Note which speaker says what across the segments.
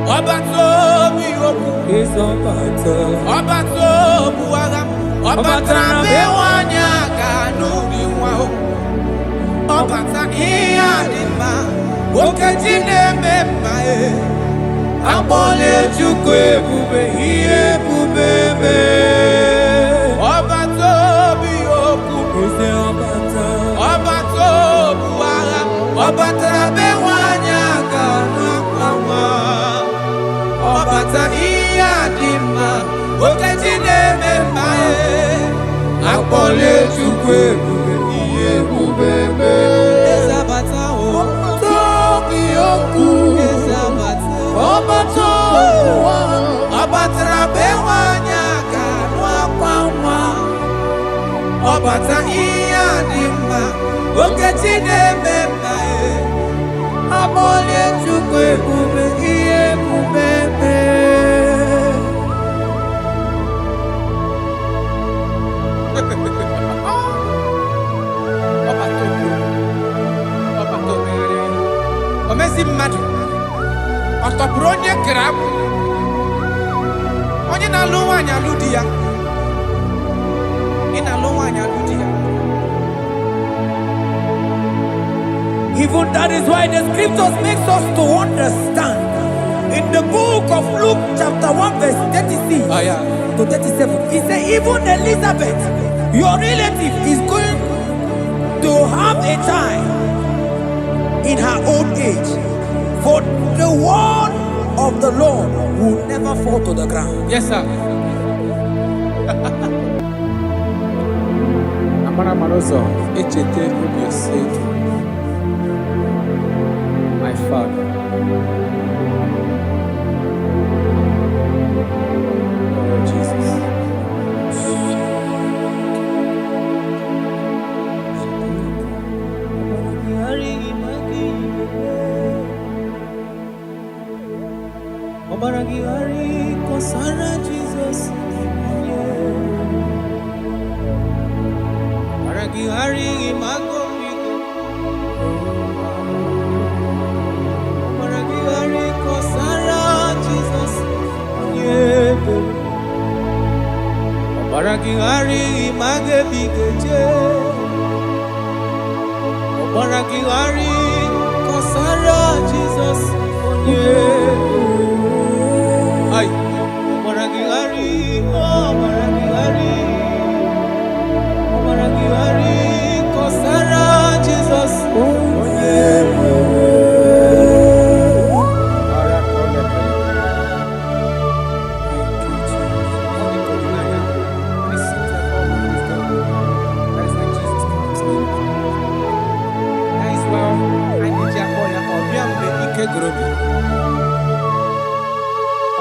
Speaker 1: Obato biyoku
Speaker 2: is obato.
Speaker 1: Obato buagam Obata bewanya kanu biwa Obata iya dima Okejine memae Abole chukwe bube iye bubebe Obato biyoku
Speaker 2: Is obato.
Speaker 1: Obato buagam Obata bewanya kanu biwa Obata iya dima Okejine memae Akpole chukwe bube iye bubebe Ezabata o Tobi oku Ezabata Obato Obatra bewanya kanwa kwamwa Obata iya dimba Okejine memae Akpole chukwe bube iye bubebe Omezi mmadu Otopuru onye grab Onye na-alụ nwaanyị alụ di ya Ị na-alụ nwaanyị alụ di ya
Speaker 2: Even that is why the scriptures makes us to understand. In the book of Luke chapter 1 verse 36 to 37, he said even Elizabeth, your relative, is going to have a child in her old age. For the word of the Lord will never fall to the ground.
Speaker 1: Yes, sir. Amara Marozo, Echete Rubio said, my father. Oh, Jesus.
Speaker 2: Obaragihari kosara Jesus. Obaragihari imago migo. Obaragihari kosara Jesus. Obaragihari image bigeje. Obaragihari kosara Jesus. Ay, Obaragihari, Obaragihari, Obaragihari, Kosara Jesus.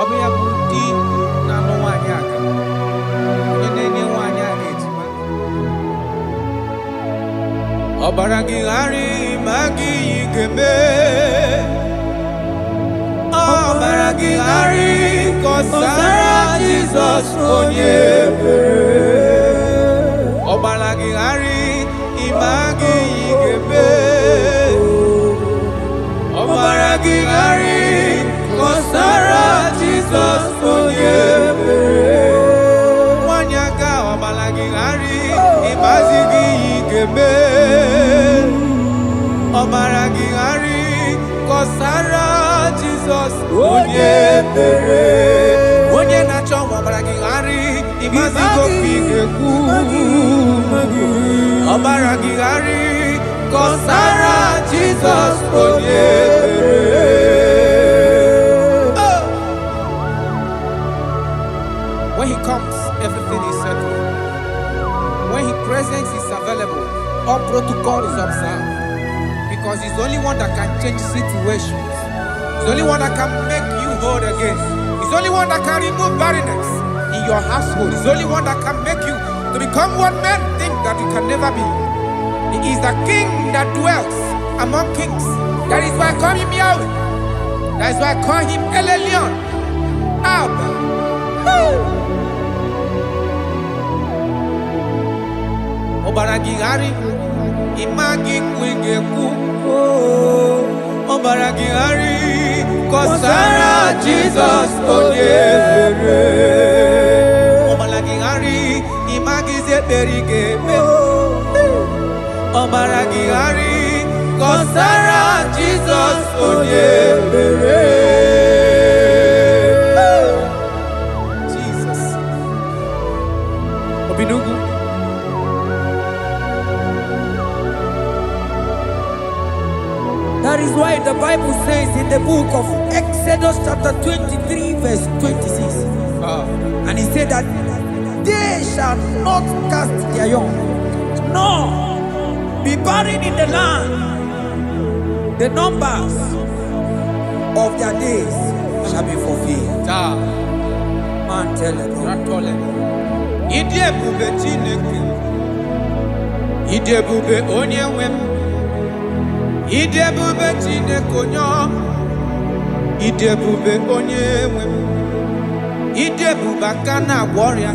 Speaker 1: Obiya budi na no nwanyị aka. Onye na-enye nwanyị aka ejima. Obaragihari magi igeme. Obaragihari kosara Jesus onye ebere. Obaragihari imagi igeme. Obaragihari kosara Jesus onye ebere. Nwanyaka Obaragihari imazigi igeme. Obaragihari kosara Jesus onye ebere. Onye na-achọ Obaragihari imazigo igekwu. Obaragihari kosara Jesus onye ebere. When he comes, everything is settled. When his presence is available, all protocol is observed. Because he's the only one that can change situations. He's the only one that can make you whole again. He's the only one that can remove barrenness in your household. He's the only one that can make you to become what men think that you can never be. He is the king that dwells among kings. That is why I call him Yahweh. That is why I call him El Elyon. Abba. Obaragihari imagi kwingeku. Obaragihari kọsara Jizọs onye mere. Ọbara gị ghara ịmagize ekpere ga-eme. Ọbara gị ghara kọsara Jizọs onye mere. Jesus. Obinugu.
Speaker 2: That is why the Bible says in the book of Exodus chapter 23 verse 26. And he said that they shall not cast their young, nor be barren in the land. The numbers of their days shall be fulfilled. Man tell them.
Speaker 1: Idebube Chineke, idebube onye nwe m, idebube Chineke onye ọma, idebube onye nwe m, idebube aka na-agwọ ọrịa,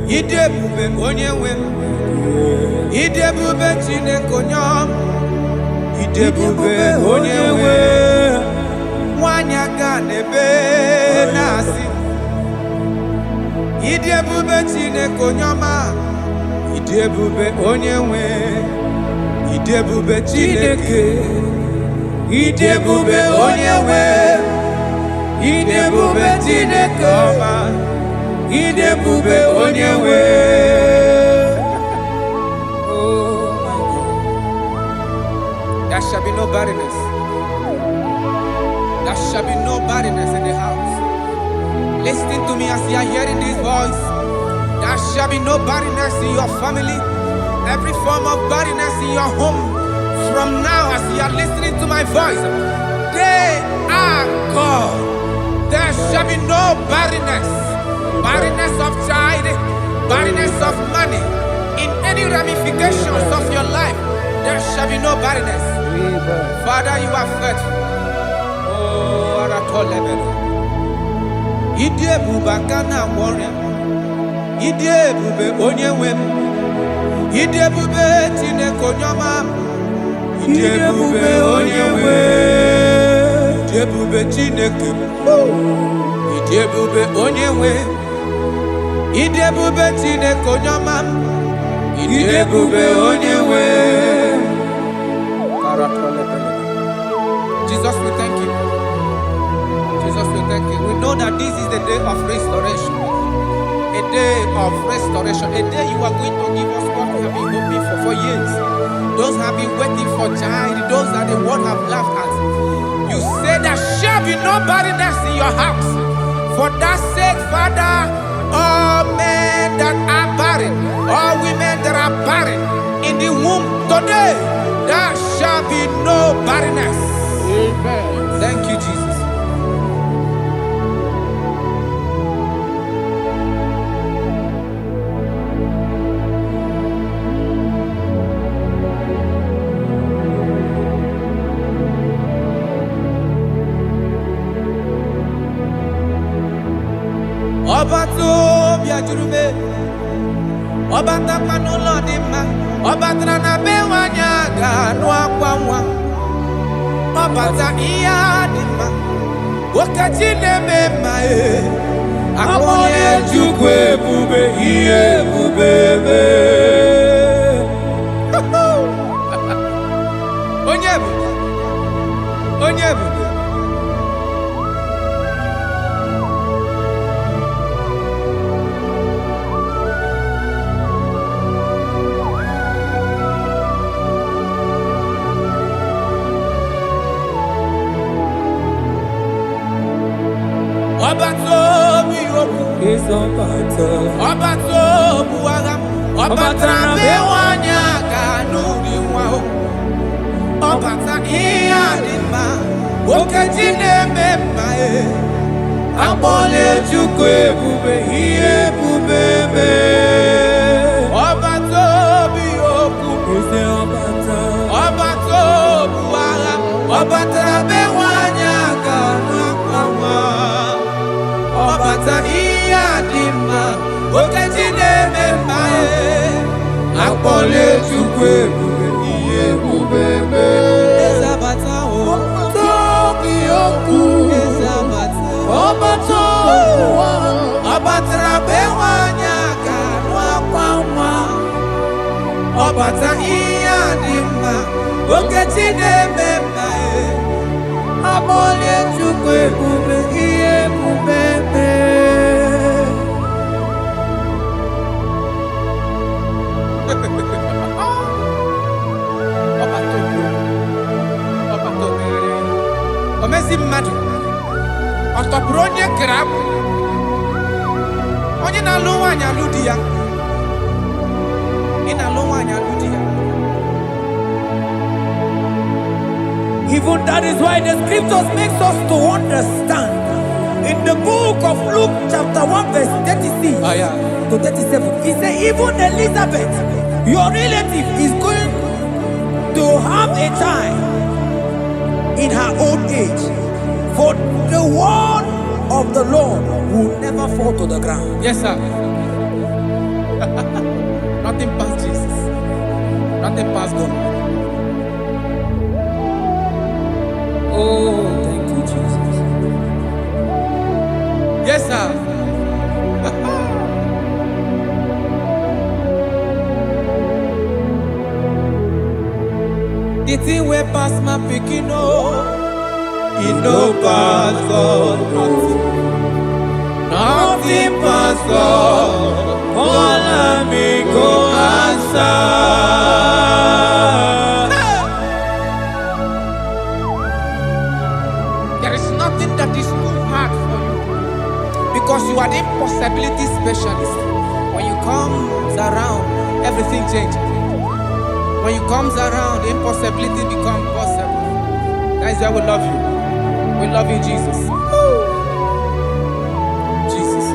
Speaker 1: idebube onye nwe m, idebube Chineke onye ọma, idebube onye nwe m, nwanyị aga n'ebe na-asị. Idebube Chineke onye ọma, idebube onye nwe, idebube Chineke, idebube onye nwe, idebube Chineke ọma, idebube onye nwe. Oh my God. There shall be no barrenness. There shall be no barrenness in the house. Listen to me as you are hearing this voice. There shall be no barrenness in your family. Every form of barrenness in your home. From now, as you are listening to my voice, they are gone. There shall be no barrenness. Barrenness of child, barrenness of money. In any ramifications of your life, there shall be no barrenness. Father, you are faithful. Oh, Aratolebele. Idebube aka na-agwọ ọrịa, idebube onye nwe m, idebube Chineke onye ọma, idebube onye nwe, idebube Chineke, idebube onye nwe, idebube Chineke onye ọma, idebube onye nwe. Jesus, we thank you. Jesus, we thank you. We know that this is the day of restoration. A day of restoration. A day you are going to give us what we have been hoping for years. Those have been waiting for child. Those that the world have laughed at. You say there shall be no barrenness in your house. For that sake, Father, all men that are barren, all women that are barren in the womb today, there shall be no barrenness. Amen. Thank you, Jesus. Ọba tó bịajuru me, ọba takwa n'ụlọ dị mma, ọba tara na be nwanyị aga anụ akwa nwa, ọba ta ihe dị mma, okechi na-eme mma akpọnye Chukwu ebube ihe ebube eme. Onye ebube, onye ebube. Ọba tó bí okwu, ọba tó bụ agha, ọba tara be nwanyị aga n'ụdị nwa o, ọba ta ihe dị mma, okechi na-eme mma akpọla Chukwu ebube ihe ebube eme. Ọba tó bí okwu, ọba tó bụ agha, ọba tara be nwanyị aga n'akwa nwa, ọba ta ihe dị mma, okechi na-eme mma akpọla Chukwu ebube ihe ebube eme. Ezabata o, tó bí okwu.
Speaker 2: bata iya dimma oketi na-ememma amole chukwu ebube ihe ebube
Speaker 1: omezi mmadụ ọtọpụrụ onye kere akpụ onye na-alụ nwaanyị alụ di ya ị na-alụ nwaanyị alụ di ya.
Speaker 2: Even that is why the scriptures makes us to understand in the book of Luke chapter 1 verse 36 to 37 he said even Elizabeth your relative is going to have a child in her old age, for the word of the Lord will never fall to the ground.
Speaker 1: Yes, sir. Nothing past Jesus. Nothing past God.
Speaker 2: Oh, thank you, Jesus.
Speaker 1: Yes, sir. The thing way pass my picking it no pass God. Nothing pass God. All me go answer. There is nothing that is too hard for you because you are the impossibility specialist. When you come around, everything changes. When you comes around, impossibility becomes possible. That is why we love you. We love you, Jesus. Jesus.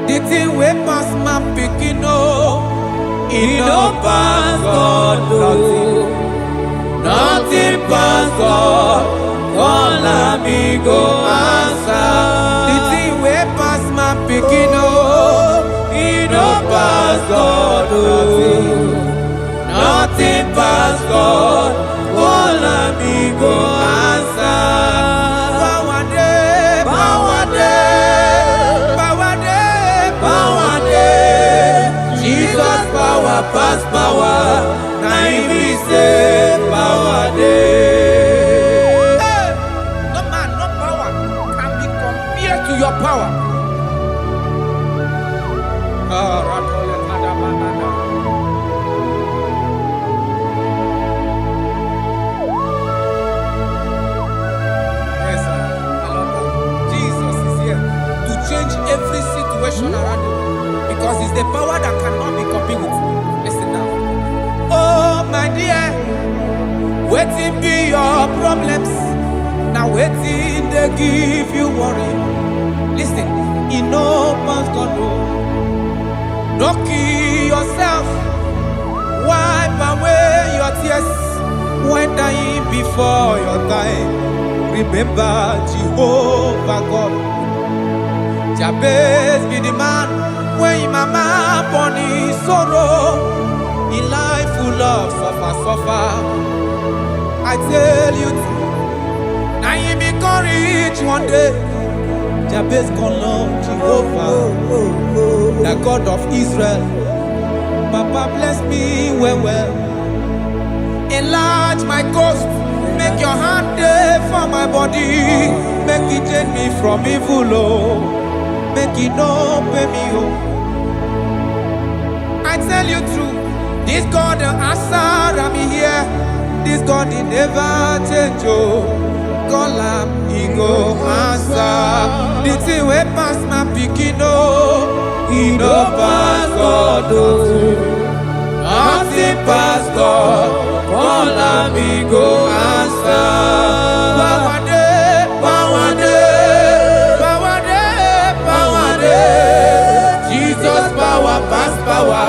Speaker 1: The thing way pass my picking it no pass God. Nothing pass God. All amigo answer. The thing way pass my picking it no pass God. Nothing pass God. All amigo answer. Power day, power day, power day, power day. Jesus power pass power. Now he say power day. No man, no power can be compared to your power. Yes, sir. I love that. Jesus is here to change every situation around you because it's the power that cannot be copied with. Listen now. Oh, my dear, waiting be your problems. Now waiting they give you worry. Listen, no pass God. Don't kill yourself. Wipe away your tears when dying before your time. Remember Jehovah God. Jabez be the man when his mama born his sorrow. In life full of suffer. I tell you, now you be courage one day. Jabez call on Jehovah, the God of Israel. Papa bless me well. Enlarge my coast. Make your hand there for my body. Make it change me from evil. Oh. Make it no pay me. Oh. I tell you true. This God the answer I'm here. This God he never change. Oh. Call him, he go answer. The thing way pass my picking, he no pass God. Nothing pass God. Call him, he go answer. Power day, power day, power day, power day. Jesus power pass power.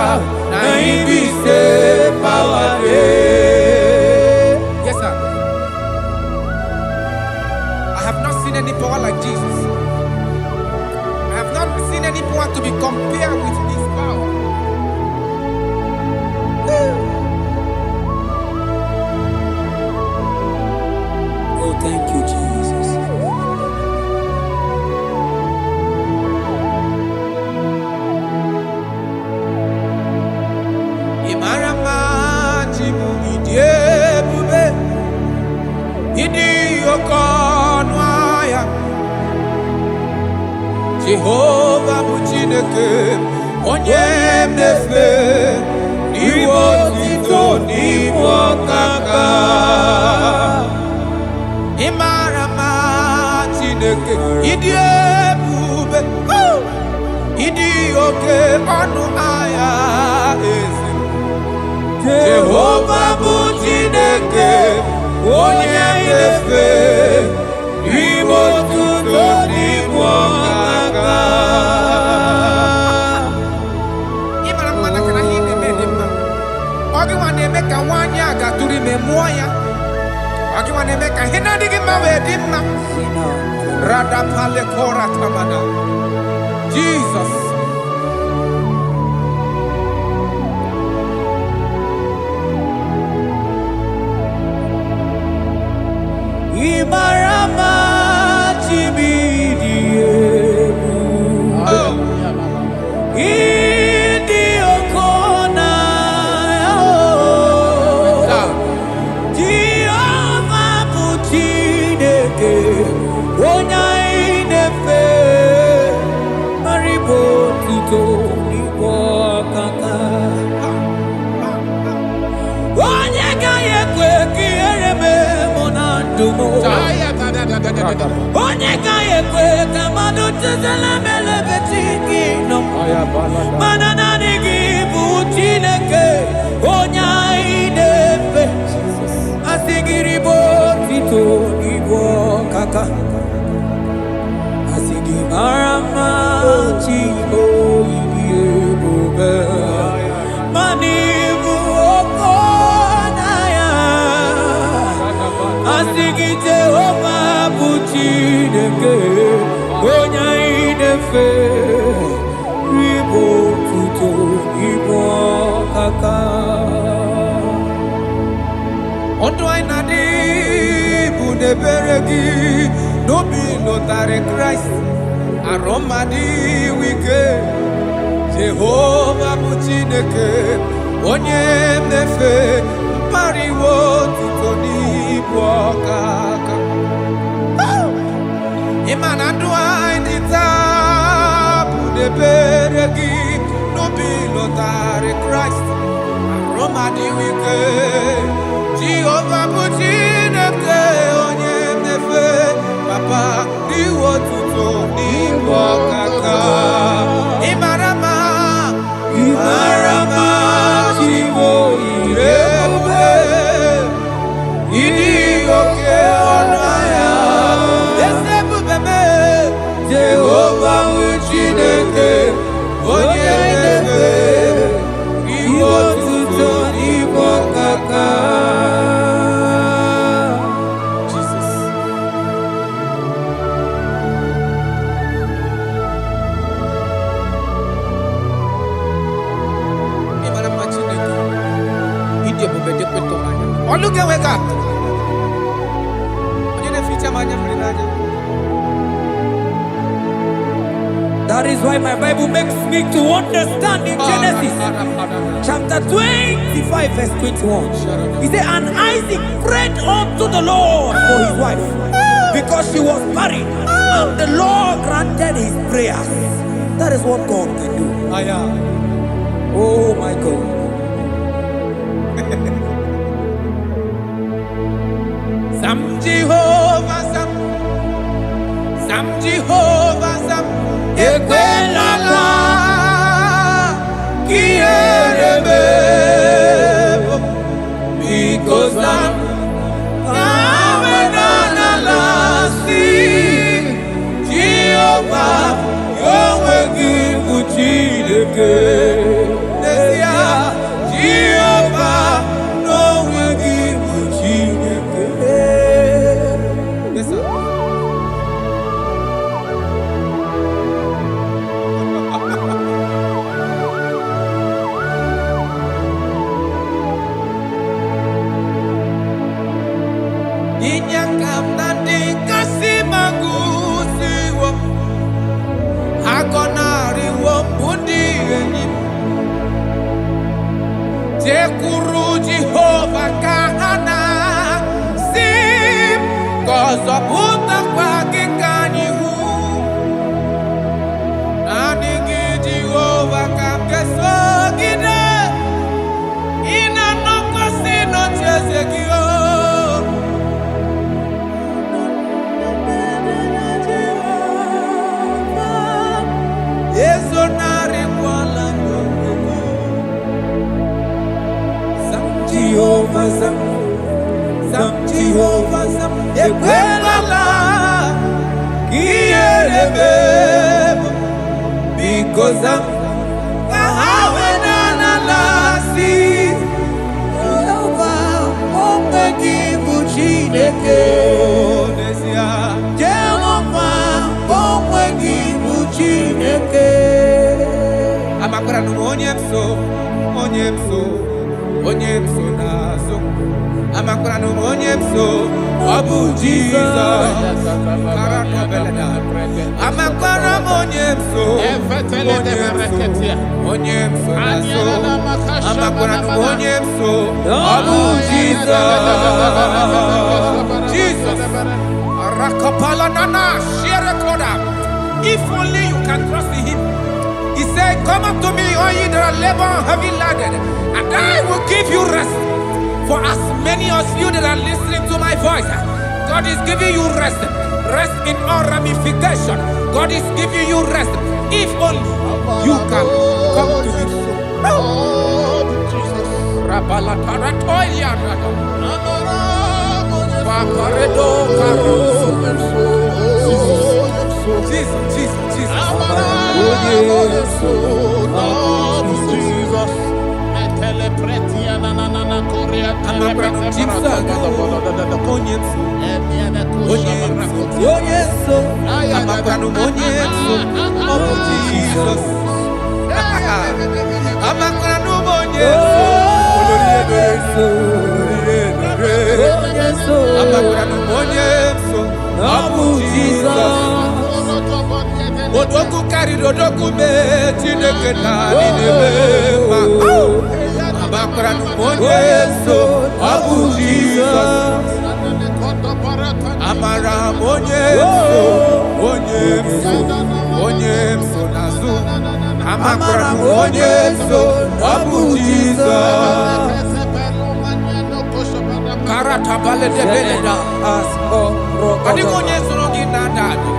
Speaker 1: Now he be say power day. Yes, sir. I have not seen any power like Jesus. I have not seen any power to be compared with this power.
Speaker 2: Oh, thank you, Jesus.
Speaker 1: Idi okonwaya Jehovah bụ Chineke onye mnefe n'iwe otito n'iwe ọkaka ịmara mma Chineke ịdị ebube ịdị oke ọnụ ahịa eze Jehovah bụ Chineke onye mnefe n'iwe otito n'iwe ọkaka ịmara mma na kana ihe na-eme dị mma ọ gị nwa na-eme ka nwaanyị a gatụrụ ime mụọ ya ọ gị nwa na-eme ka ihe na-adịghị mma wee dị mma Radapalekora tamana Jesus
Speaker 2: Imarama Chimidiyebu Idi Okona Jehovah bụ Chineke onye inefe maribo tito n'igbo ọkaka onye gaghị ekwe ka ihere mee mụ na ndụ m onye gaghị ekwe ka mmadụ tụzala melebeti gị nọ mana naanị gị bụ Chineke onye anyị na-efe asị gị ribo tito n'igbo ọkaka asị gị mara mma Chigo ịdị ebube mana ịbụ oke ọnụahịa asị gị Jehovah bụ Chineke onye anyị na-efe ribo tuto igbo ọkaka
Speaker 1: ọdụ anyị na-adị bụ n'ebere gị n'obi lụtarị Kraịst arụ mmadụ ike Jehovah bụ Chineke onye mmefe mkpariwo tuto n'ibu ọkaka ịma na ndụ anyị dị taa bụ n'ebere gị n'obi lụtarị Kraịst arụ mmadụ ike Jehovah bụ Chineke onye mmefe papa n'iwe tuto n'ibu ọkaka ịmara mma
Speaker 2: Chigo ịdị ebube
Speaker 1: ịdị oke ọnụ ahịa eze ebube mee
Speaker 2: Jehovah bụ Chineke onye na-efe iwe otuto n'igbo ọkaka
Speaker 1: Jesus. Ịmara mma Chineke ịdị ebube dị kpetụrụ anya ọlụ ga-enwe ka atụ onye na-eficha m anya mmiri n'anya.
Speaker 2: That is why my Bible makes me to understand in Genesis chapter 25 verse 21. He said, and Isaac prayed unto the Lord for his wife because she was barren, and the Lord granted his prayers. That is what God can do. Oh my God.
Speaker 1: Sam Jehovah Sam, Sam Jehovah Sam, Ekwelala Kierebe, because Sam Amenalasi Jehovah Yahweh Gibuchideke Nesia Jehovah Yahweh Gibuchideke. Yes sir. ọzọpụtakwa gị ka anyị hụ naanị gị Jehova ka m ga-esogide ị na-anọkwasị n'ocheeze gị ezonarịkwala n'obodo Zam Jehova Zam Zam Jehova Zam ekwelala ka ihere mee biko Zam ka ha weda n'ala si Jehova onwe gị bụ Chineke n'ezie Jehova onwe gị bụ Chineke amakwara na onye m so n'azụ amakwara na onye m so ọ bụ Jizọs amakwara m onye m so n'azụ amakwara na onye m so ọ bụ Jizọs Rakapala nana share koda. If only you can trust in him. He said, come up to me, all ye that are labor and heavy laden, and I will give you rest. For as many of you that are listening to my voice, God is giving you rest. Rest in all ramification. God is giving you rest. If only you can come to him. Jesus. Odoku carried Odoku me Chineke na ninema. Abakra numonye so Abu Jesus. Amara monye so nazu. Amara monye so Abu Jesus. Karata bale de beleda asko. Kadi monye so ngina dadu.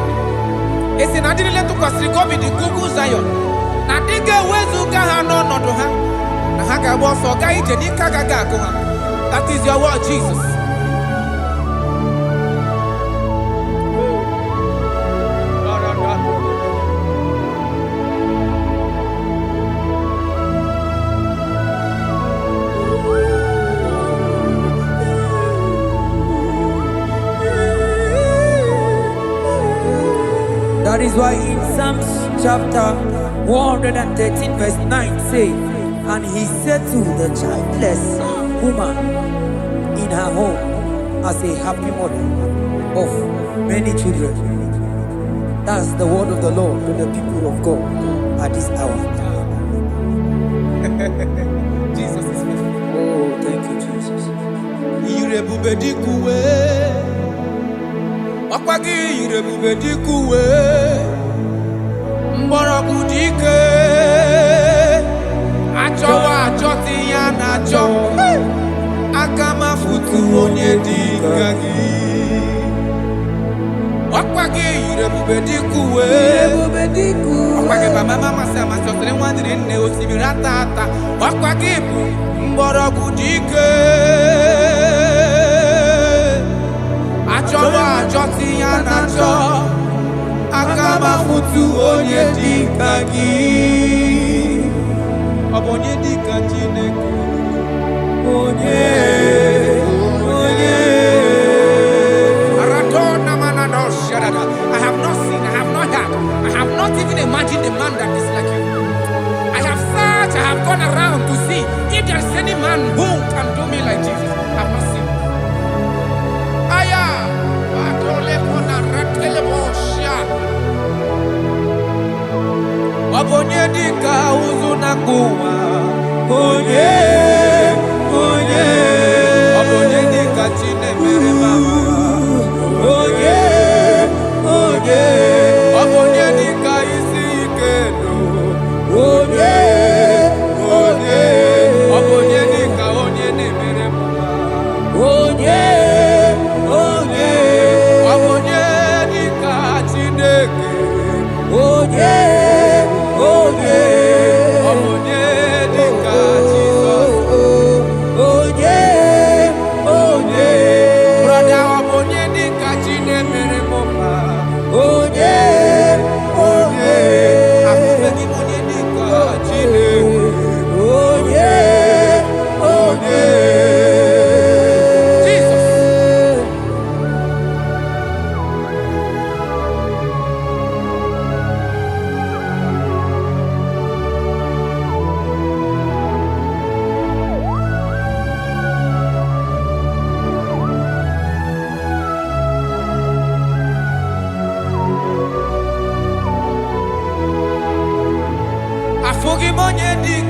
Speaker 1: Esi na diri letu kwa sirikobi di Google Zion. Na dige wezu gaha no nodo ha. Na haka waso ga ije ni kagaga ko ha. That is your word, Jesus.
Speaker 2: That is why in Psalms chapter 113 verse 9 say, and he settled the childless woman in her home as a happy mother of many children. That's the word of the Lord to the people of God at this hour.
Speaker 1: Jesus is faithful.
Speaker 2: Oh, thank you, Jesus.
Speaker 1: Ọkwagi irebube dikuwe mgbọrọgwụ dike achọwa achọtị ya na achọ aka mafutu onye dịka gị ọkwagi irebube dikuwe ọkwagi baba mama sị amasị ọsịrị nwa dịrị nne osimiri ata ata ọkwagi bụ mgbọrọgwụ dike achọwa achọtị ya na achọ aka mafutu onye dịka gị ọ bụ onye dịka Chineke onye Aratona manana shadada. I have not seen, I have not heard, I have not even imagined a man that is like you. I have searched, I have gone around to see if there is any man who can do me like Jesus. I have not seen. Onye dịka ụzụ na kuwa onye ọ bụ onye dịka Chinemere mama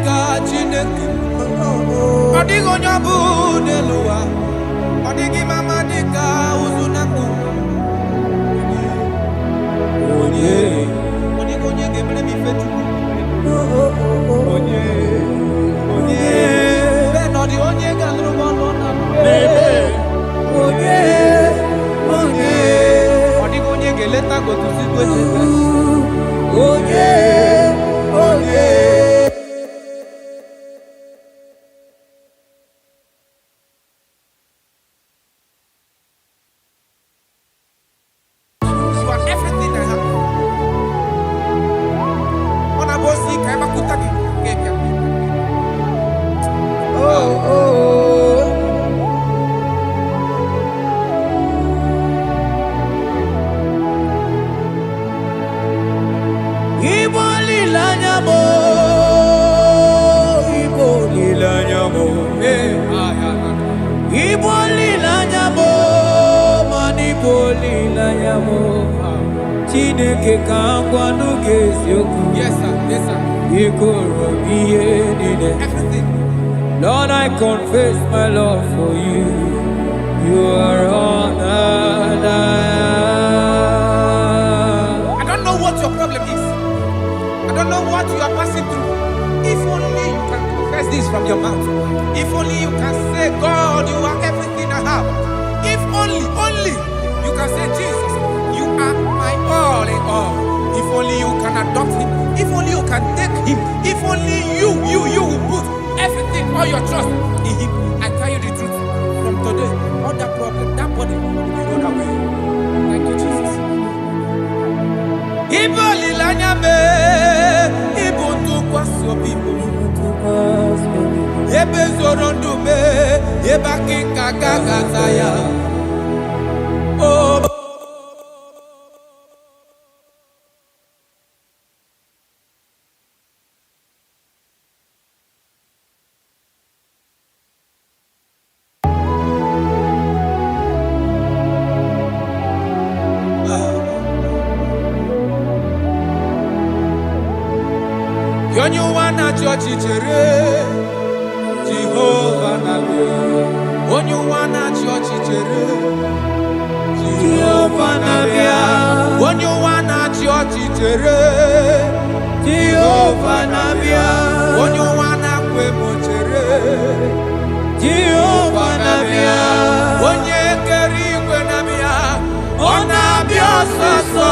Speaker 1: dịka Chineke. Ọ dịghị onye ọ bụ n'elu ụwa. Ọ dịghị mama dịka ụzụ na mkpu. Onye ga-emere m ife Chukwu. Onye bẹ́ẹ̀ nọ dị onye ga-alụrụ m ọlụ na onye ọ dịghị onye ga-eleta gotusi onye. You are everything I have. Ọ na-abụ osi ka ịgbakụta gị ga-ebịa.
Speaker 2: Igbo lilanya mo, Igbo lilanya mo, Igbo lilanya mo, man Igbo lilanya mo. Chineke ka ngwanu ga-eziokwu.
Speaker 1: Yes sir, yes sir.
Speaker 2: Ikoro ihe niile.
Speaker 1: Everything.
Speaker 2: Lord, I confess my love for you. You are all that I am.
Speaker 1: I don't know what your problem is. I don't know what you are passing through. If only you can confess this from your mouth. If only you can say, God, you are everything I have. If only you can say, Jesus, you are my all in all. If only you can adopt him. If only you can take him. If only you will put everything, all your trust in him. I tell you the truth. From today, all that problem, that body will be rolled away. Thank you, Jesus. Ibo lilanya me, ibo tukwaso bibo. Ebe zorondu me, eba kikagagazaya. Oh. Onye ụwa na-achị ọchịchịrị Jehova na-abịa. Onye ụwa na-achị ọchịchịrị Jehova na-abịa. Onye ụwa na-achị ọchịchịrị Jehova na-abịa. Onye ụwa na-akwa emochere Jehova na-abịa. Onye kere igwe na-abịa. Ọ na-abịa ọsọsọ.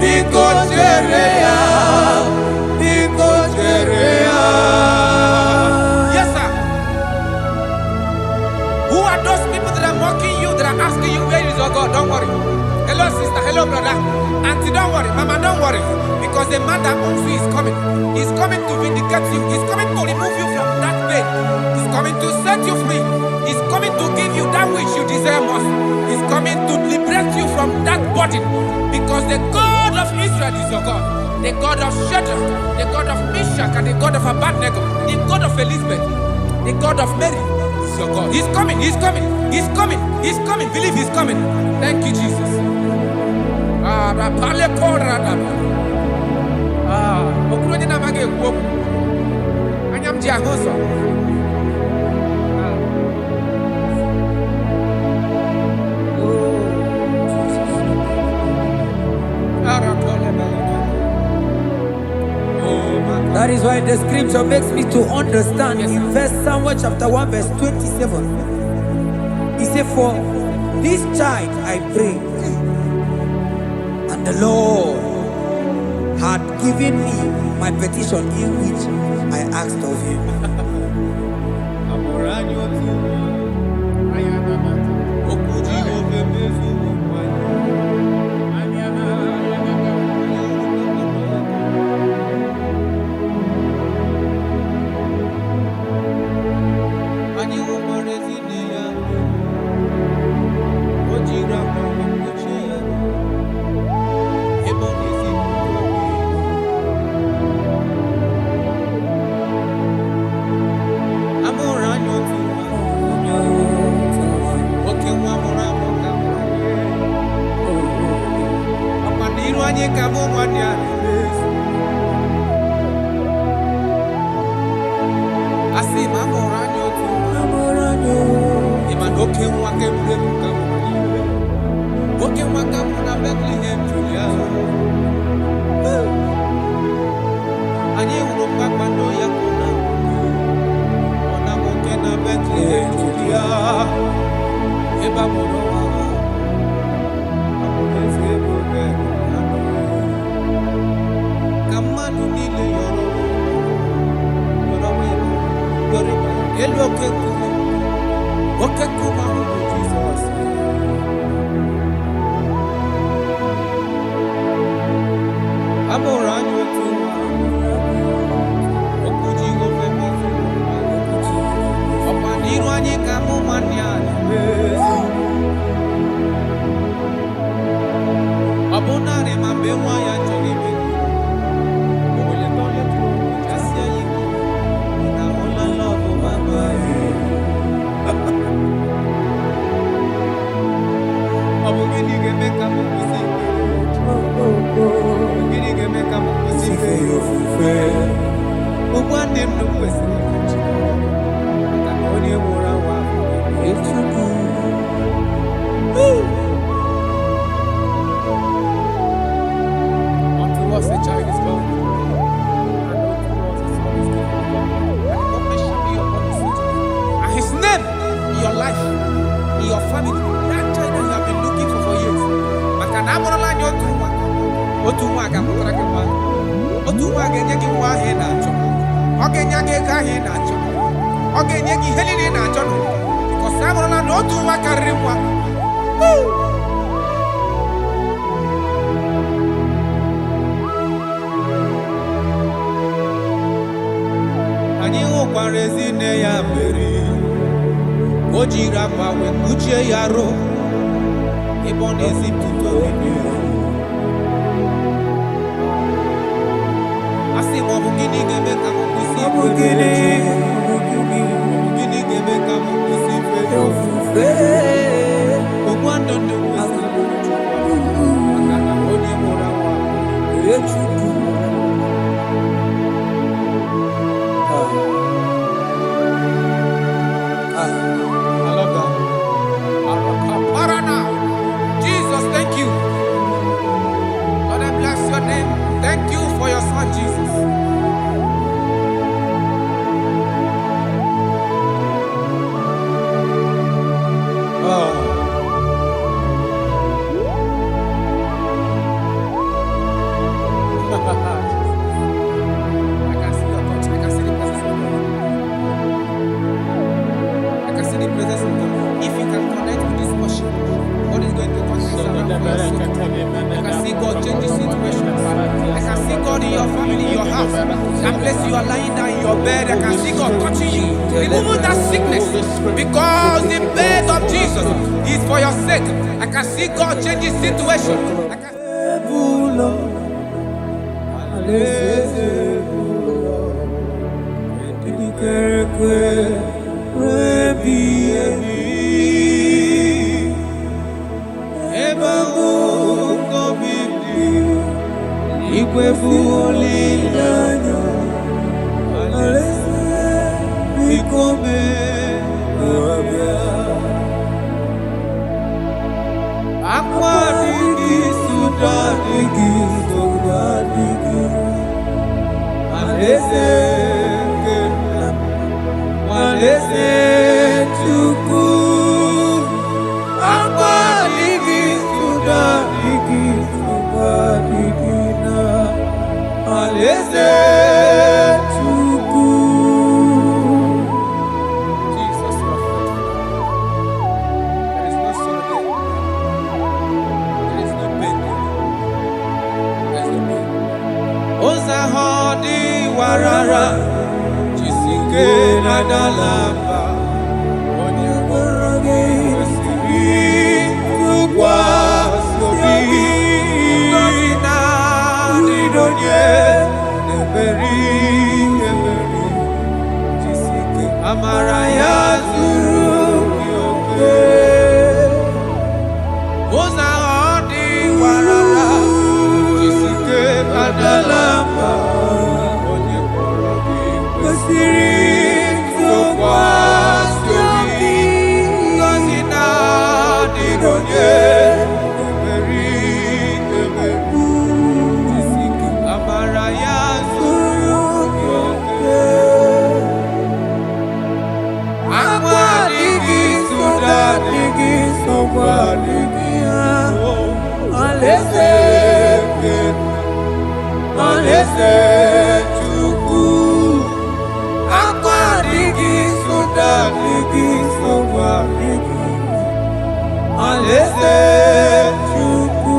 Speaker 1: Biko chere ya. Yes, sir. Who are those people that are mocking you, that are asking you, where is your God? Don't worry. Hello, sister. Hello, brother. Auntie, don't worry. Mama, don't worry. Because the man that owns you is coming. He's coming to vindicate you. He's coming to remove you from that pain. He's coming to set you free. He's coming to give you that which you desire most. He's coming to liberate you from that burden. Because the God of Israel is your God. The God of Shadrach, the God of Meshach, and the God of Abednego, the God of Elizabeth, the God of Mary is your God. He's coming, he's coming, he's coming, he's coming. Believe he's coming. Thank you, Jesus.
Speaker 2: That is why the scripture makes me to understand. In First Samuel chapter 1 verse 27, he said, for this child I prayed, and the Lord had given me my petition in which I asked of him. Alaeze Alaeze Chukwu Akwa adịghị soda adịghị nsogbu adịghị Alaeze Chukwu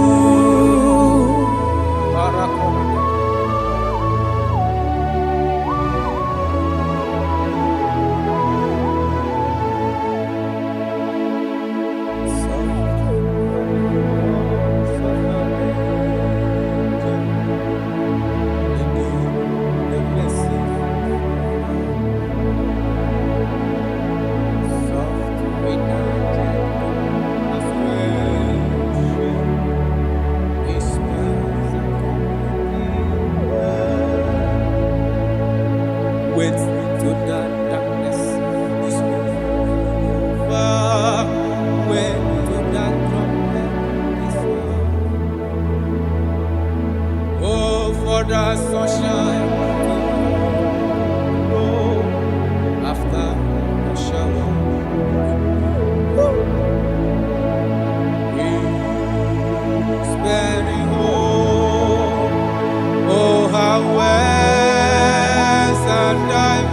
Speaker 2: the sunshine after the shower. He's very home. Oh, how west and I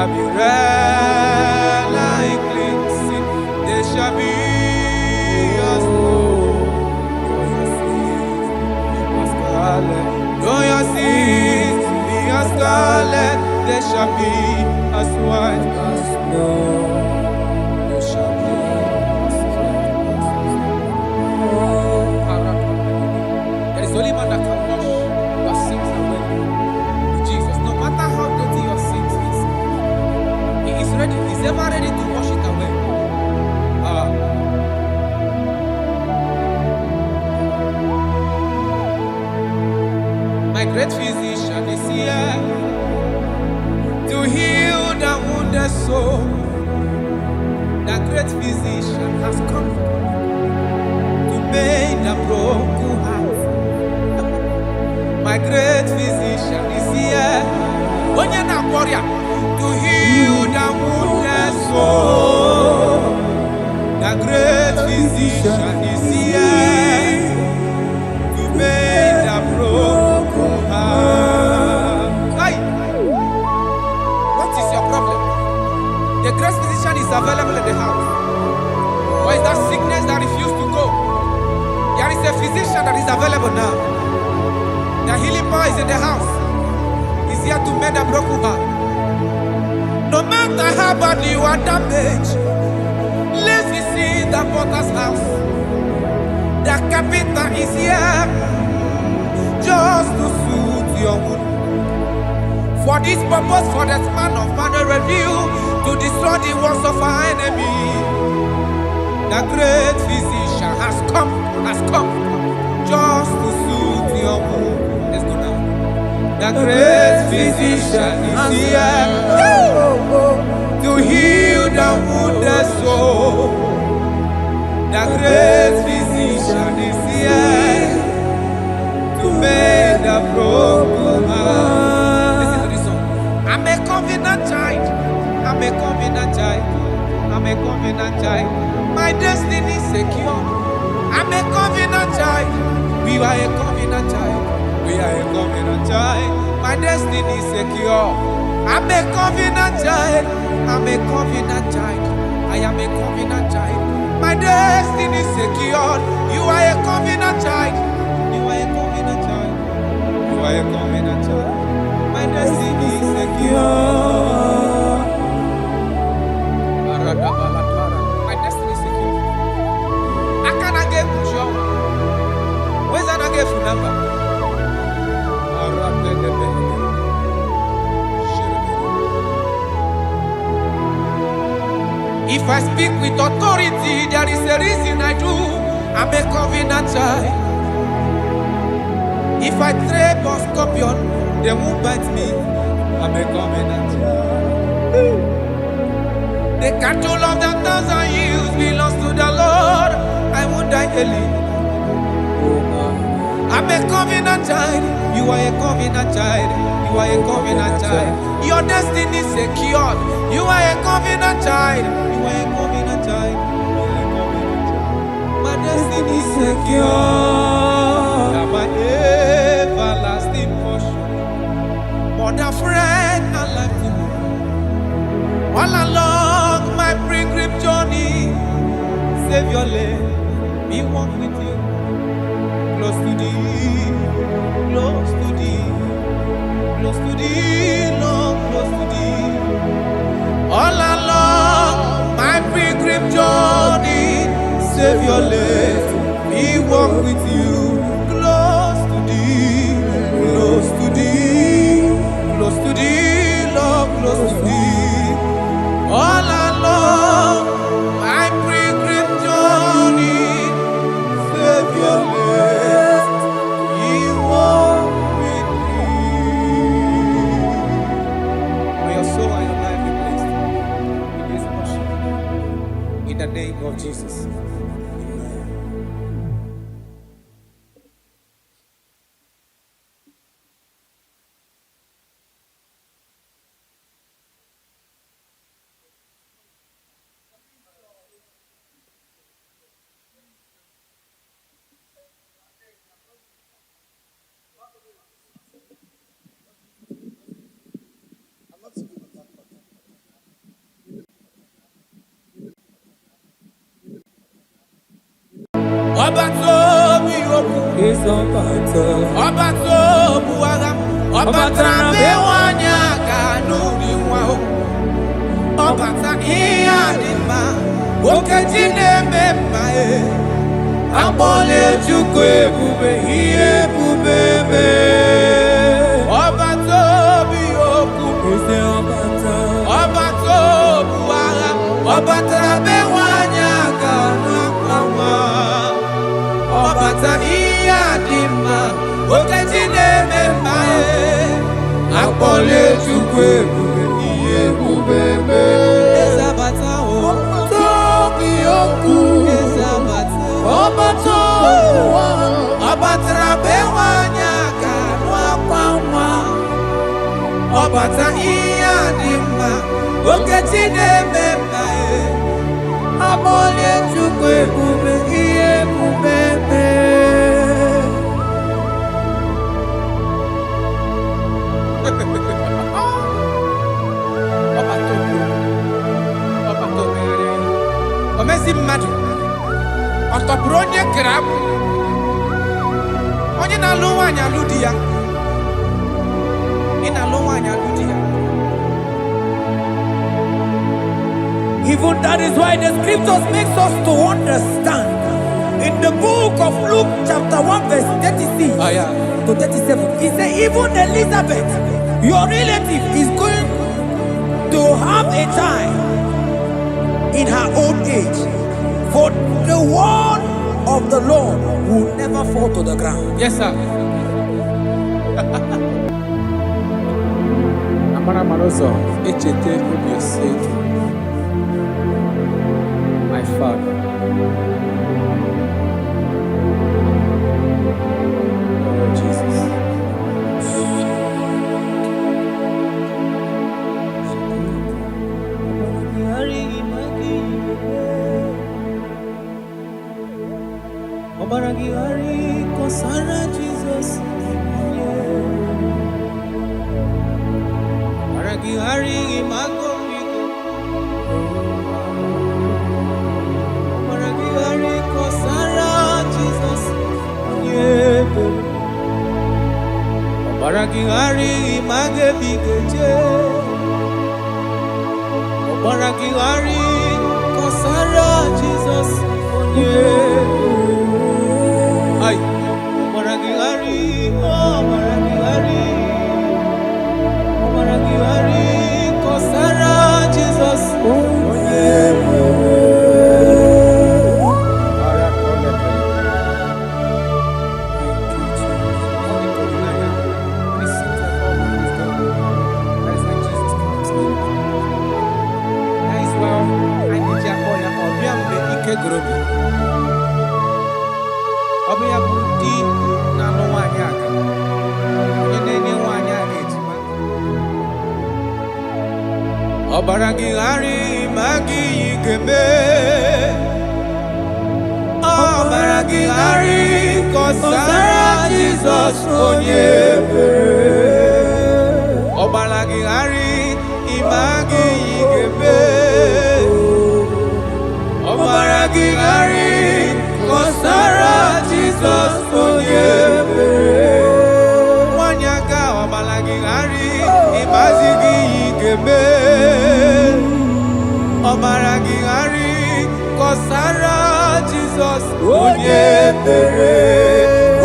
Speaker 1: shall be red like cleansing. They shall be as snow. Though your sins be as scarlet, they shall be as white as snow. They shall be as white as snow. There is only one that can wash your sins away. Jesus, no matter how dirty your sins is, He is ready. He's ever ready to wash it away. My great physician is here to heal the wounded soul. The great physician has come to make the broken heart. My great physician is here, warrior, to heal the wounded soul. The great physician is here to make the broken heart. Hey, what is your problem? The great physician is available in the house. Or is that sickness that refused to go? There is a physician that is available now. The healing power is in the house. He's here to mend a broken heart. No matter how badly you are damaged, let's visit the potter's house. The carpenter is here just to soothe your wound. For this purpose, for the span of man review, to destroy the works of our enemy. The great physician has come just to soothe your wound. Let's go now. The great physician is here to heal the wounded soul. The great physician is here to make the broken heart. Listen to this song. I'm a covenant child. I'm a covenant child. I'm a covenant child. My destiny is secure. I'm a covenant child. We are a covenant child. We are a covenant child. My destiny is secure. I'm a covenant child. I'm a covenant child. I am a covenant child. My destiny is secured. You are a covenant child. You are a covenant child. You are a covenant child. My destiny is secure. My destiny is secure. I cannot get you. Where's that I get your number? If I speak with authority, there is a reason I do. I'm a covenant child. If I tread on scorpion, they won't bite me. I'm a covenant child. The cattle of the 1,000 years belongs to the Lord. I won't die early. I'm a covenant child. You are a covenant child. You are a covenant child. Your destiny is secured. You are a covenant child. You are a covenant child. My destiny is secure. I'm my everlasting portion. More than friend and life to me. All along my pilgrim journey, Savior, let me walk with you. Close to thee, close to thee, close to thee, Lord, close to thee. All along my pilgrim journey, Savior, let me walk with you. Close to thee, close to thee, close to thee, Lord, close to thee. All along my pilgrim journey, Savior, let me walk with you. May your soul and your life be blessed in this worship. In the name of Jesus. Ọbatobi oku. Ọbatobu agha. Ọbata bewanya kanu diwa. Ọbata iya dima. Okeji nemema e. Akpọle Chukwu ebube ihe ebube me. Ọbatobi oku. Ọbatobu agha. Ọbata bewanya kanu akwa. Ọbata iya dima. Okeji nemema e. Akpọle Chukwu ebube ihe ebube me. Ezabata o. Ọbatobi oku. Ezabata. Ọbata bewanya kanu akwa. Ọbata iya dima. Okeji nemema e. Akpọle Chukwu ebube ihe ebube me. Omezi mmadụ ọtọpụrụ onye kere abụ onye na-alụ nwaanyị alụ di ya ị na-alụ nwaanyị alụ di ya.
Speaker 2: Even that is why the scriptures makes us to understand in the book of Luke chapter 1 verse 36 to 37. It says even Elizabeth, your relative, is going to have a child in her old age, for the word of the Lord will never fall to the ground.
Speaker 1: Yes, sir. Amara Marozo, echete obi oseki. My father. Oh, Jesus.
Speaker 2: Obaragihari kosara Jesus. Obaragihari imago migo. Obaragihari kosara Jesus. Obaragihari image bigeje. Obaragihari kosara Jesus. Ay, Obaragihari, Obaragihari, Obaragihari, kosara Jesus. Ọbịa bụ di na-alụ nwaanyị aka onye na-enye nwaanyị a ejima. Ọbaragihari ma gị ga-eme. Ọbaragihari kọsara Jizọs onye ebere. Ọbaragihari ma gị ga-eme. Ọbaragihari kọsara Jizọs onye ebere. Nwanyị aka ọbaragihari ịmazi gị ga-eme. Ọbaragihari kọsara Jizọs onye ebere.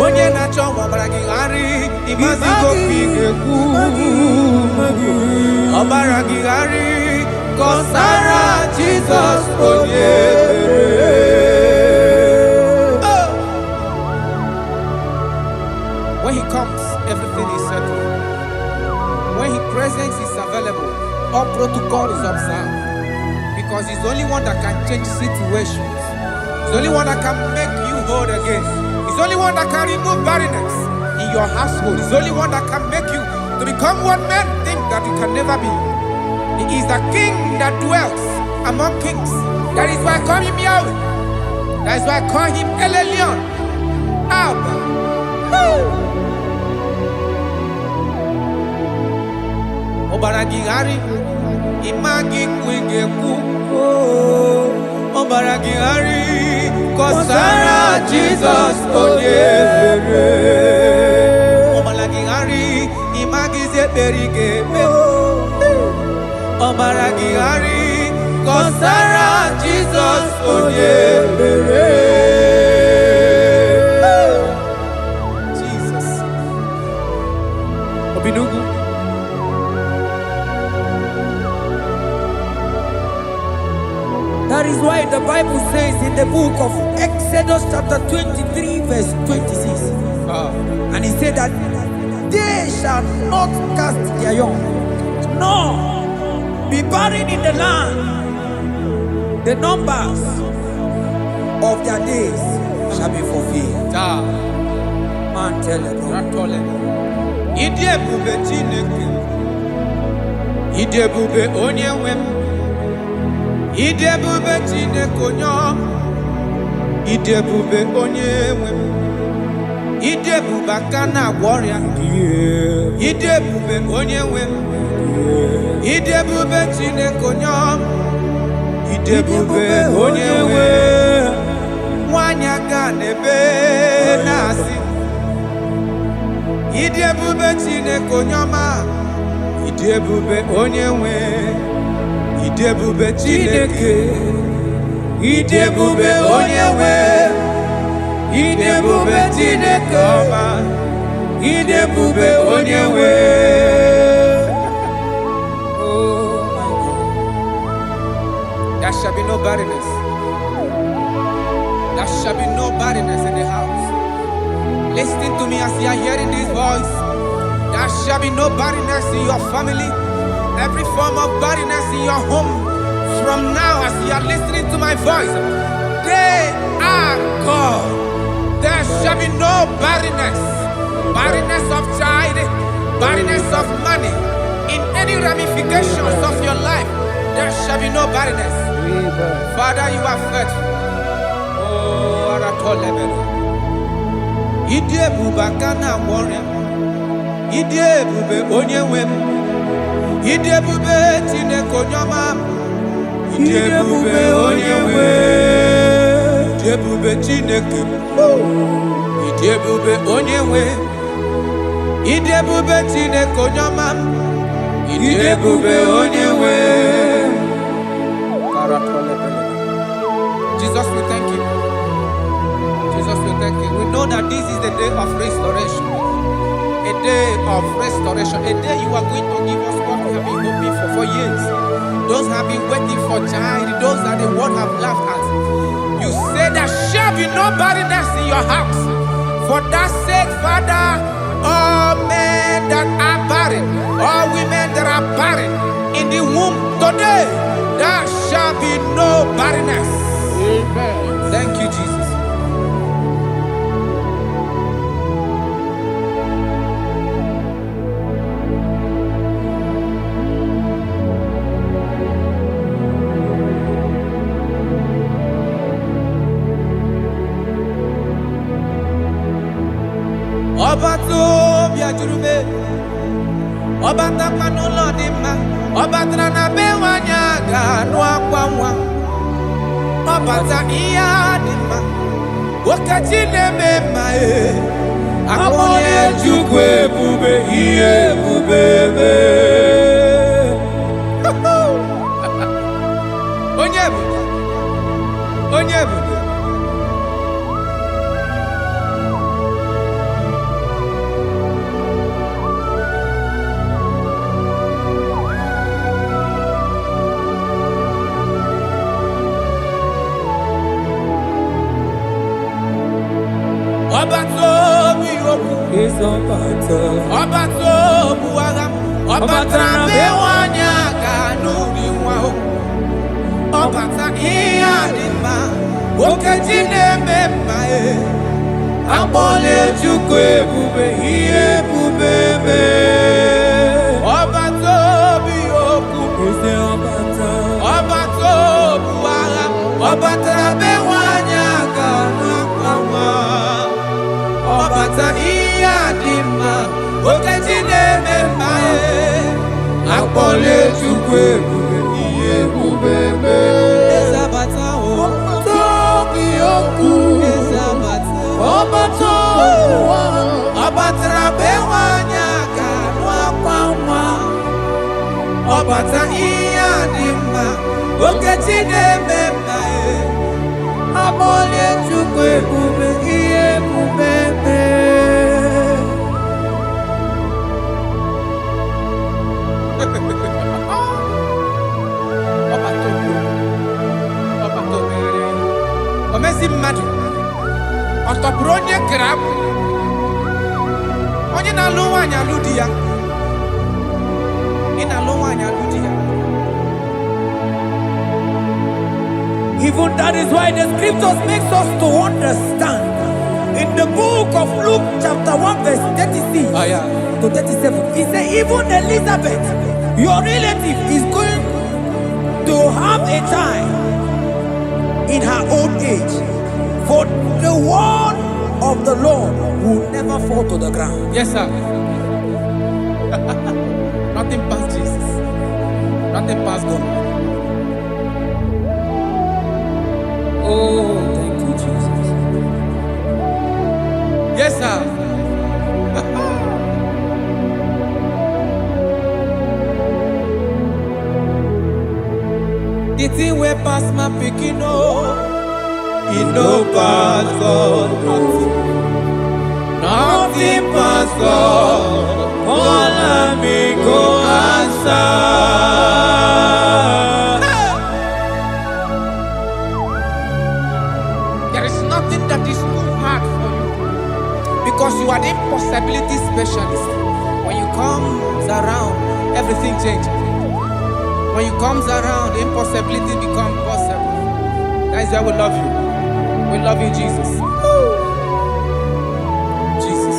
Speaker 2: Onye na-achọ ọbaragihari ịmazi gị ga-ekwu. Ọbaragihari kọsara Jizọs onye ebere. When he comes, everything is settled. When his presence is available, all protocol is observed. Because he's the only one that can change situations. He's the only one that can make you whole again. He's the only one that can remove barrenness in your household. He's the only one that can make you to become what men think that you can never be. He is the king that dwells among kings. That is why I call him Yahweh. That is why I call him El Elyon. Abba. Obaragihari imagi kwege ku. Obaragihari
Speaker 1: kọsara Jizọs onye mere. Ọmara gị ghara ịmagizi ekpere ị ga-eme. Ọmara gị ghara kọsara Jizọs onye mere. Jesus. Obinugu.
Speaker 2: That is why the Bible says in the book of Exodus chapter 23 verse 26. And he said that they shall not cast their young, nor be barren in the land. The numbers of their days shall be fulfilled. Man tell them.
Speaker 1: Ide ebube Chineke. Ide ebube onye nwe m. Ide ebube Chineke onye ọma. Ide ebube onye nwe m. Ide ebube aka na-agwọ ọrịa. Ide ebube onye nwe m. Ide ebube Chineke onye ọma. Ide ebube onye nwe nwanyị aka n'ebe na-asị. Ide ebube Chineke onye ọma. Ide ebube onye nwe. Ide ebube Chineke. Ide ebube onye nwe. Ide ebube Chineke ọma. Ide ebube onye nwe. There shall be no barrenness. There shall be no barrenness in the house. Listen to me as you are hearing this voice. There shall be no barrenness in your family. Every form of barrenness in your home. From now as you are listening to my voice, they are gone. There shall be no barrenness. Barrenness of child, barrenness of money. In any ramifications of your life, there shall be no barrenness. Father, you are faithful. Oh, Aratolebele. Ide ebube aka na-agwọ ọrịa. Ide ebube onye nwe m. Ide ebube Chineke onye ọma. Ide ebube onye nwe. Ide ebube Chineke. Ide ebube onye nwe. Ide ebube Chineke onye ọma. Ide ebube onye nwe. Jesus, we thank you. Jesus, we thank you. We know that this is the day of restoration. A day of restoration. A day you are going to give us what we have been hoping for years. Those have been waiting for child. Those that the world have laughed at. You say there shall be no barrenness in your house. For that sake, Father, all men that are barren, all women that are barren in the womb today, there shall be no barrenness. Amen. Thank you, Jesus. Ọba tó bí ajurube, ọba takpanu lọdị mma, ọba tara na be nwanyị aga anụ akwa nwa, ọba ta ihe adị mma, okechi na-eme mma akpọnye Chukwu ebube ihe ebube eme. Onye ebube, onye ebube. Ọba tó bí okú, ọba tó bu agha, ọba tara be nwanyị aga n'obi nwa o, ọba ta ihe adị mma, okechi na-eme mma akpọla Chukwu ebube ihe ebube eme. Ọba tó bí okú, ọba tó bu agha, ọba tara be nwanyị aga n'akwa nwa. Ọbata ihe adị mma, okechi na-eme mma akpọla Chukwu ebube ihe ebube eme. Eze abata o, tobi okwu.
Speaker 2: mata iya dima oketi nemema abole chukwe bube iye bubebe Omezi mmadu ọtọpụrụ onye kere akụ onye na-alụ nwaanyị alụ di ya ị na-alụ nwaanyị alụ di ya. Even that is why the scriptures makes us to understand in the book of Luke chapter 1 verse 36 to 37 it says even Elizabeth your relative is going to have a child in her old age, for the word of the Lord will never fall to the ground. Yes, sir. Nothing past Jesus. Nothing past God. Oh, thank you, Jesus. Yes, sir. The thing way past my picking it no pass God. Nothing pass God. All of me go answer. There is nothing that is too hard for you because you are the impossibility specialist. When you come around, everything changes. When you comes around, the impossibility becomes possible. That is why we love you. We love you, Jesus. Jesus.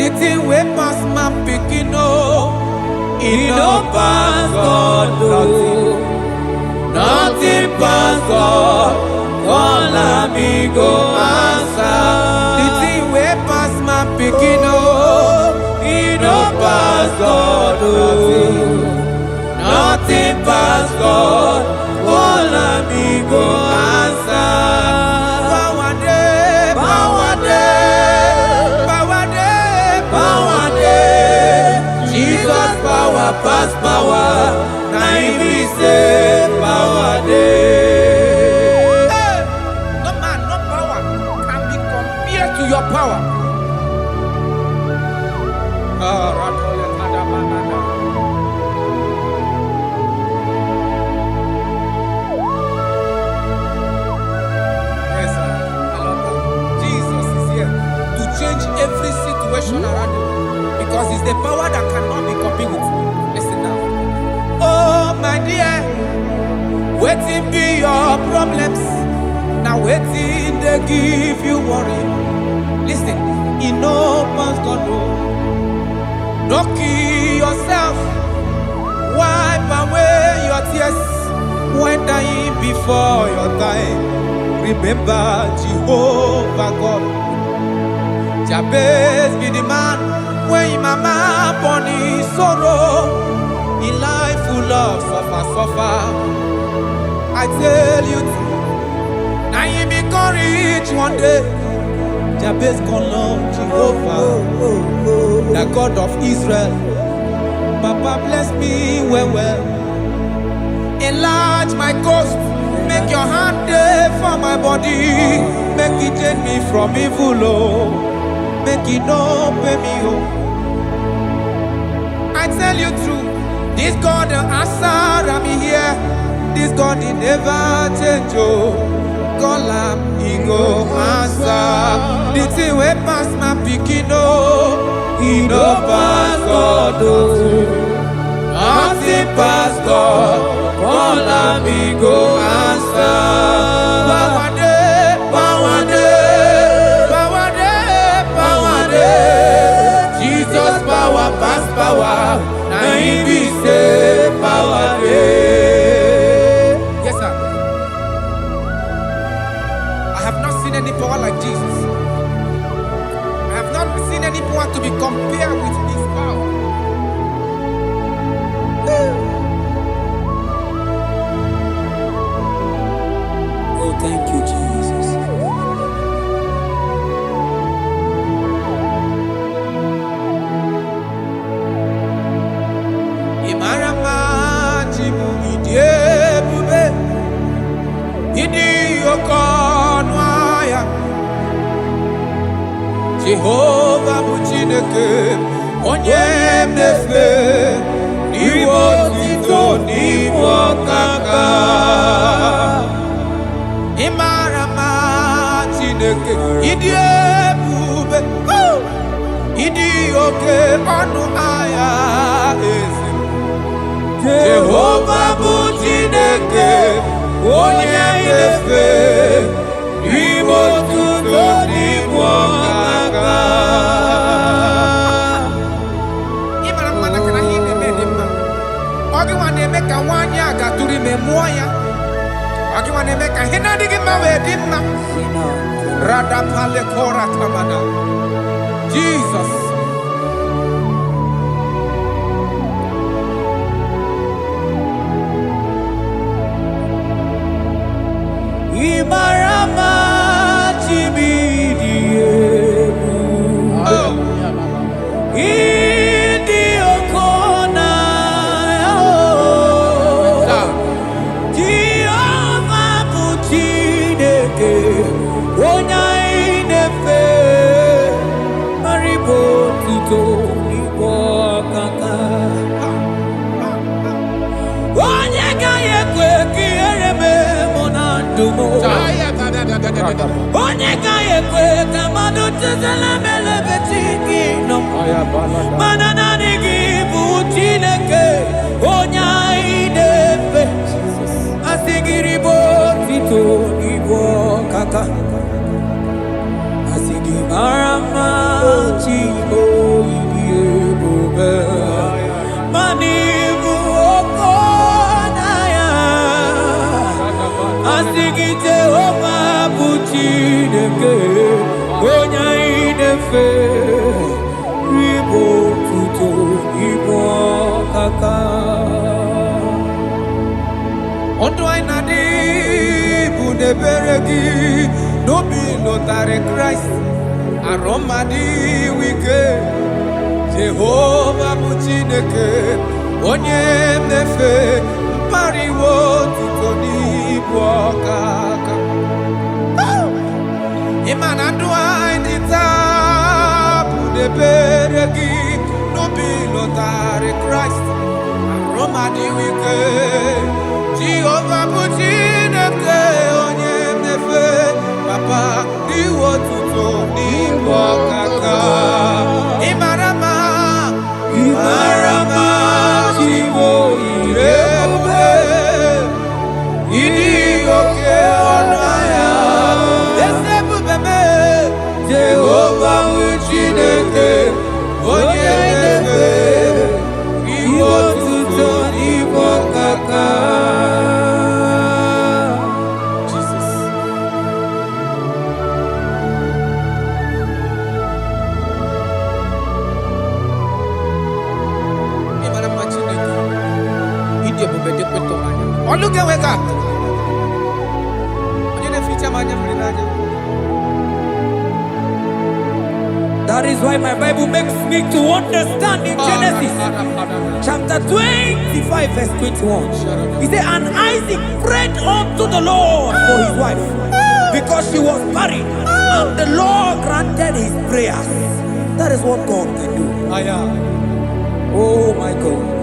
Speaker 2: The thing we pass my picking it no pass God. Nothing pass God. All of me go answer. The thing we pass my picking it no pass God. Nothing pass God. All of me go answer. Power day, power day, power day, power day. Jesus power pass power. Now he say power day. Hey, no man, no power can be compared to your power. Every situation around you because it's the power that cannot be copied with. Listen now. Oh my dear, waiting be your problems. Now waiting they give you worry. Listen, in no pass God no. Don't kill yourself. Wipe away your tears when dying before your time. Remember Jehovah God. Jabez be the man when his mama born his sorrow. In life full of suffer. I tell you, now he be courage one day. Jabez call on Jehovah, the God of Israel. Papa bless me well. Enlarge my coast. Make your hand there for my body. Make it change me from evil. Make it no pay me I tell you true, this God the answer I'm here. This God he never change call him, he go answer. The thing way pass my picking he no pass God nothing pass God. Call him, he go answer. Power day, power day, power day, power day. Jesus power pass power. Now he be say power day. Yes sir. I have not seen any power like Jesus. I have not seen any power to be compared with his power. Oh, thank you, Jesus.
Speaker 1: Imarama jimu idiebube idi okonwaya Jehovah bụ Chineke onye mnefe n'iwe otito n'iwe ọkaka Imarama Chineke ịdị ebube ịdị oke ọnụ ahịa eze Jehovah bụ Chineke onye mnefe n'iwe otito n'iwe ọkaka Imarama na kana ihe na-eme dị mma ọ gịnwa na-eme ka nwaanyị a gatụrụ ime mụọ ya ọ gịnwa na-eme ka ihe na-adịghị mma wee dị mma Radapale Kora Tamada Jesus
Speaker 2: Imarama Chimidiyebu Idi Okona Jehovah bụ Chineke onye inefe maribo tuto n'igbo ọkaka onye gaghị ekwe ka ihere mee mụ na ndụ m onye gaghị ekwe ka mmadụ chezela melebe chi gị nọ mana naanị gị bụ Chineke onye anyị na-efe asị gị ribo tuto n'igbo ọkaka asị gị mara mma Chibo ịdị ebube mana ịbụ oke ọnụahịa asị gị Jehovah bụ Chineke onye anyị na-efe ribo otuto n'igbo ọkaka
Speaker 1: Ọdụ anyị na-adị bụ n'ebere gị n'obi lụtarị Kraịst arụmadị wike Jehovah bụ Chineke onye mnefe mpariwo otuto n'ibu ọkaka ịma na ndụ anyị dị taa bụ n'ebere gị n'obi lụtarị Kraịst arụmadị wike Jehovah bụ Chineke onye mnefe papa iwe otuto n'ibu ọkaka Imarama Chibo ebube ịdị oke ọnụ ahịa eze ebube mee Jehovah bụ Chineke onye mnefe iwe otuto n'ibu ọkaka Look at wake up.
Speaker 2: That is why my Bible makes me to understand in Genesis chapter 25 verse 21. He said, and Isaac prayed unto the Lord for his wife because she was barren, and the Lord granted his prayers. That is what God can do. Oh my God.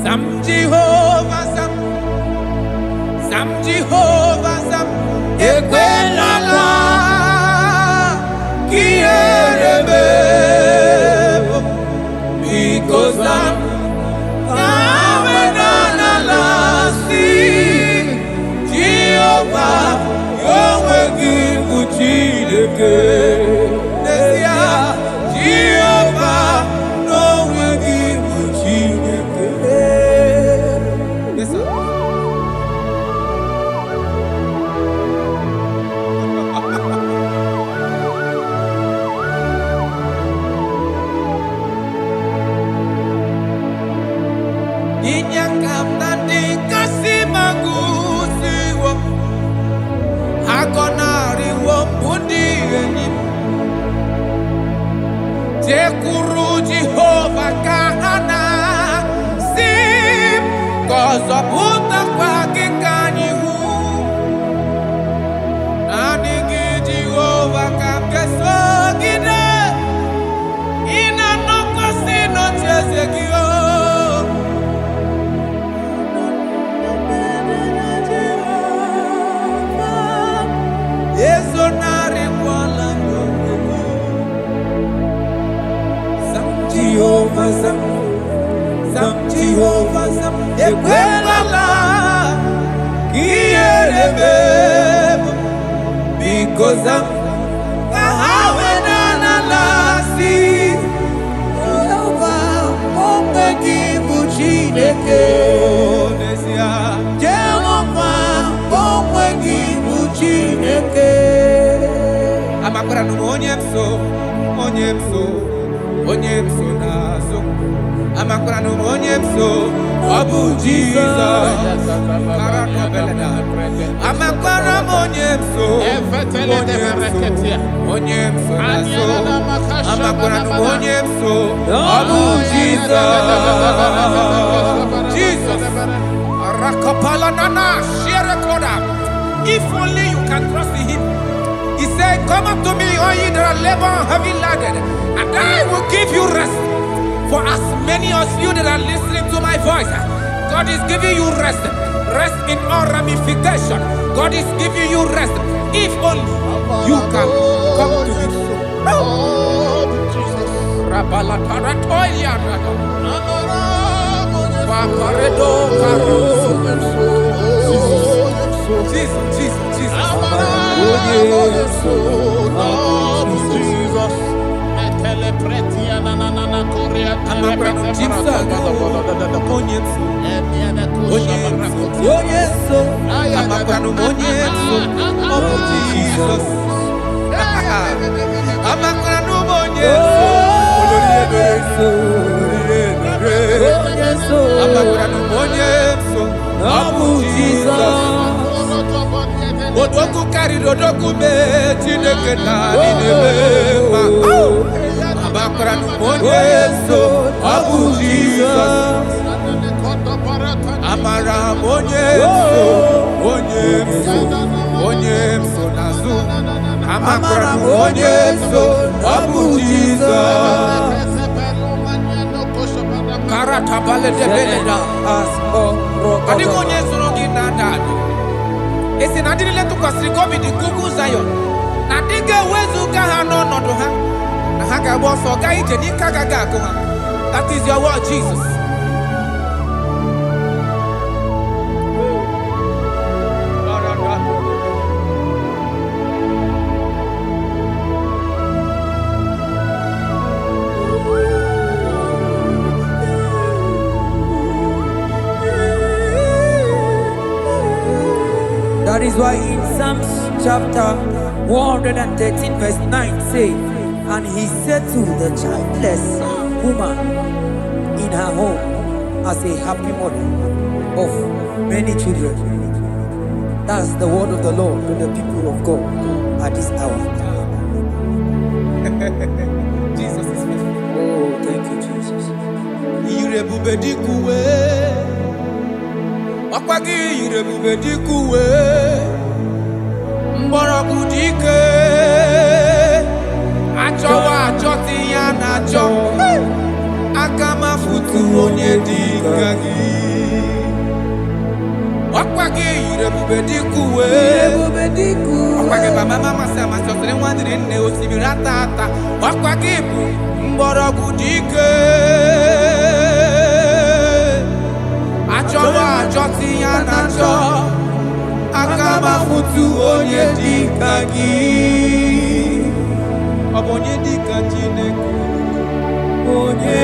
Speaker 1: Sam Jehovah Sam Ekwelala Kierebe because I'm Jehovah Yahweh Gibu Chineke Jehovah Yahweh Gibu Chineke. Yes, sir. Jekuru Jehovah Kahana Sim Kozo Puta Kwake Kanyihu Anigi Jehovah Kamkeso Gide Ina Noko Sino Chezekio Ezonari Wala Jehovah Zam, Jehovah Zam, Ekwelala, Kiyerebe, because Zam, Kahawenana Lasi, Jehovah, Omegi Buchineke, Jehovah, Omegi Buchineke. Amakura no Onyemso, Onyemso. Onyemso nazo amakura no onyemso obu Jesus karano beleda amakura onyemso onyemso nazo amakura no onyemso obu Jesus rakapala nana share koda. If only you can trust in him. He said, come up to me, all ye that are labor and heavy laden, and I will give you rest. For as many of you that are listening to my voice, God is giving you rest. Rest in all ramification. God is giving you rest. If only you can come to him. Jesus. Odoku kari odoku me Chineke na ninebema. Abakra no monyeso Abu Jesus. Amara monyeso nazu. Amara monyeso Abu Jesus. Karata bale de beleda asko. Adi monyeso rogi nandado. Esi na diri letu kwa srikobi di kuku Zion. Na diga wezu kaha no nodo ha. Na haka boso ga ije ni kagaga kuma. That is your word, Jesus.
Speaker 2: That is why in Psalms chapter 113 verse 9 say, and he said to the childless woman in her home as a happy mother of many children. That's the word of the Lord to the people of God at this hour.
Speaker 1: Jesus is faithful.
Speaker 2: Oh, thank you, Jesus.
Speaker 1: Irebubedikuwe Akwagi irebubedikuwe Mborogu dike Achowa achoti ya nacho Akama futu onye dika gi Akwagi irebubedikuwe Akwagi baba mama sama sosere mwadiri nne osibirata ata Akwagi bu mborogu dike Achowa achoti ya nacho Akama futu onye dika gi Obonye dika Chineke Onye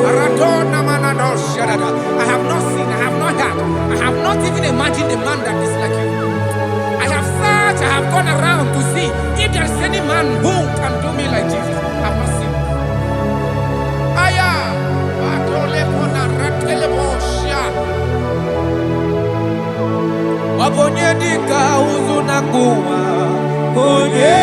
Speaker 1: Aratona manano shadada. I have not seen, I have not heard, I have not even imagined a man that is like you. I have searched, I have gone around to see if there is any man who can do me like Jesus. I have not seen. Aya Atole pona ratele bosha Obonye dika uzuna kuwa Onye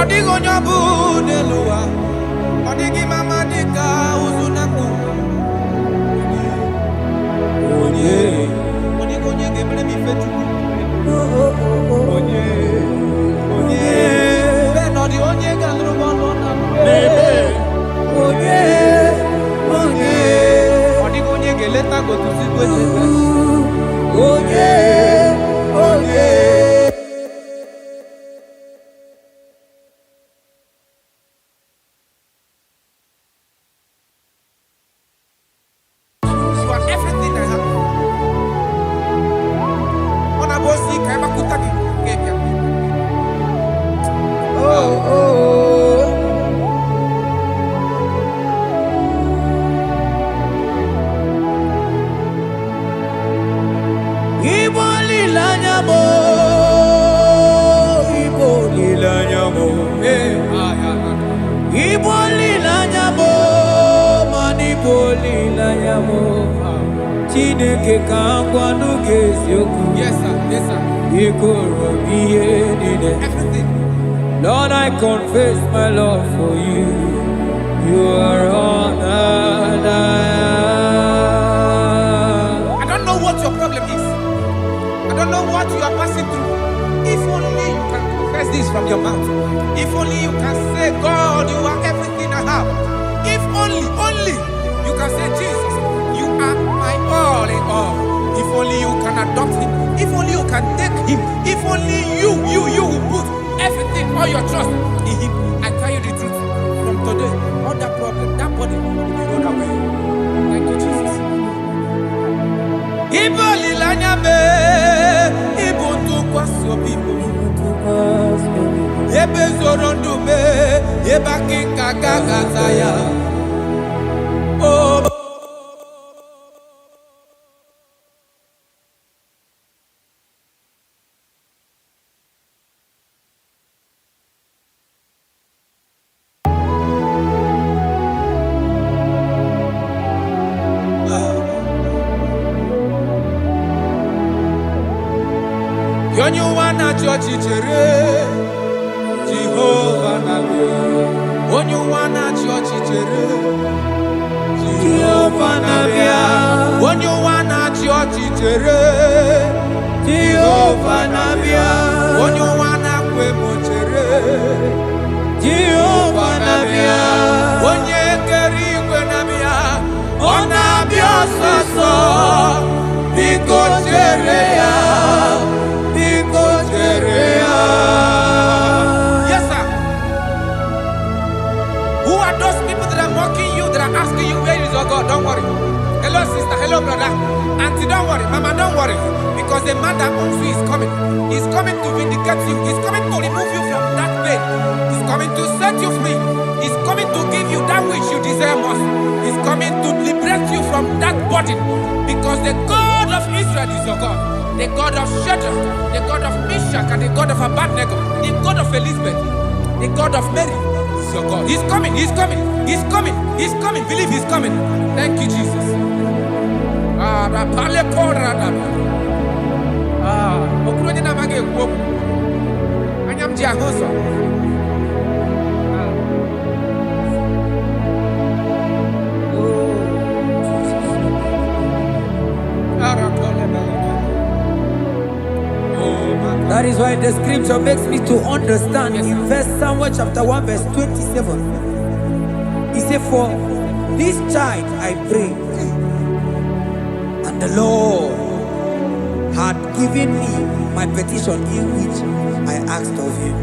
Speaker 1: Odigonyo budelua. Odigi mama dika uzunaku. Onye. Odigonye gemle mi fetu. Onye. Onye. Benodi onye galro bolona. Bebe. Onye. Onye. Odigonye geleta go to sit with. Onye. Onye.
Speaker 2: Yes, sir. Yes, sir. Everything. Lord, I confess my love for you. You are all that I am.
Speaker 1: I don't know what your problem is. I don't know what you are passing through. If only you can confess this from your mouth. If only you can say, God, you are everything I have. If only you can say, Jesus, you are my all in all. If only you can adopt him. If only you can take him. If only you will put everything, all your trust in him. I tell you the truth. From today, all that problem, that body will be rolled away. Thank you, Jesus. Ibo lilanya me, ibo tu kwaso bibo. Ebe zorondu me, eba kikagaga zaya. Oh. Onyuwana chochere Jehovah nabe Onyuwana chochere Jehovah nabe Onyuwana chochere Jehovah nabe Onyuwana kwemochere Jehovah nabe Onye keri nabe Onabia soso Biko chere ya Yes, sir. Who are those people that are mocking you, that are asking you, where is your God? Don't worry. Hello, sister. Hello, brother. Auntie, don't worry. Mama, don't worry. Because the man that owns you is coming. He's coming to vindicate you. He's coming to remove you from that pain. He's coming to set you free. He's coming to give you that which you desire most. He's coming to liberate you from that burden. Because the God of Israel is your God. The God of Shadrach, the God of Meshach, and the God of Abednego, the God of Elizabeth, the God of Mary is your God. He's coming, he's coming, he's coming, he's coming. Believe he's coming. Thank you, Jesus.
Speaker 2: That is why the scripture makes me to understand. Yes. In verse Samuel chapter 1 verse 27, he said, for this child I pray, and the Lord had given me my petition in which I asked of him.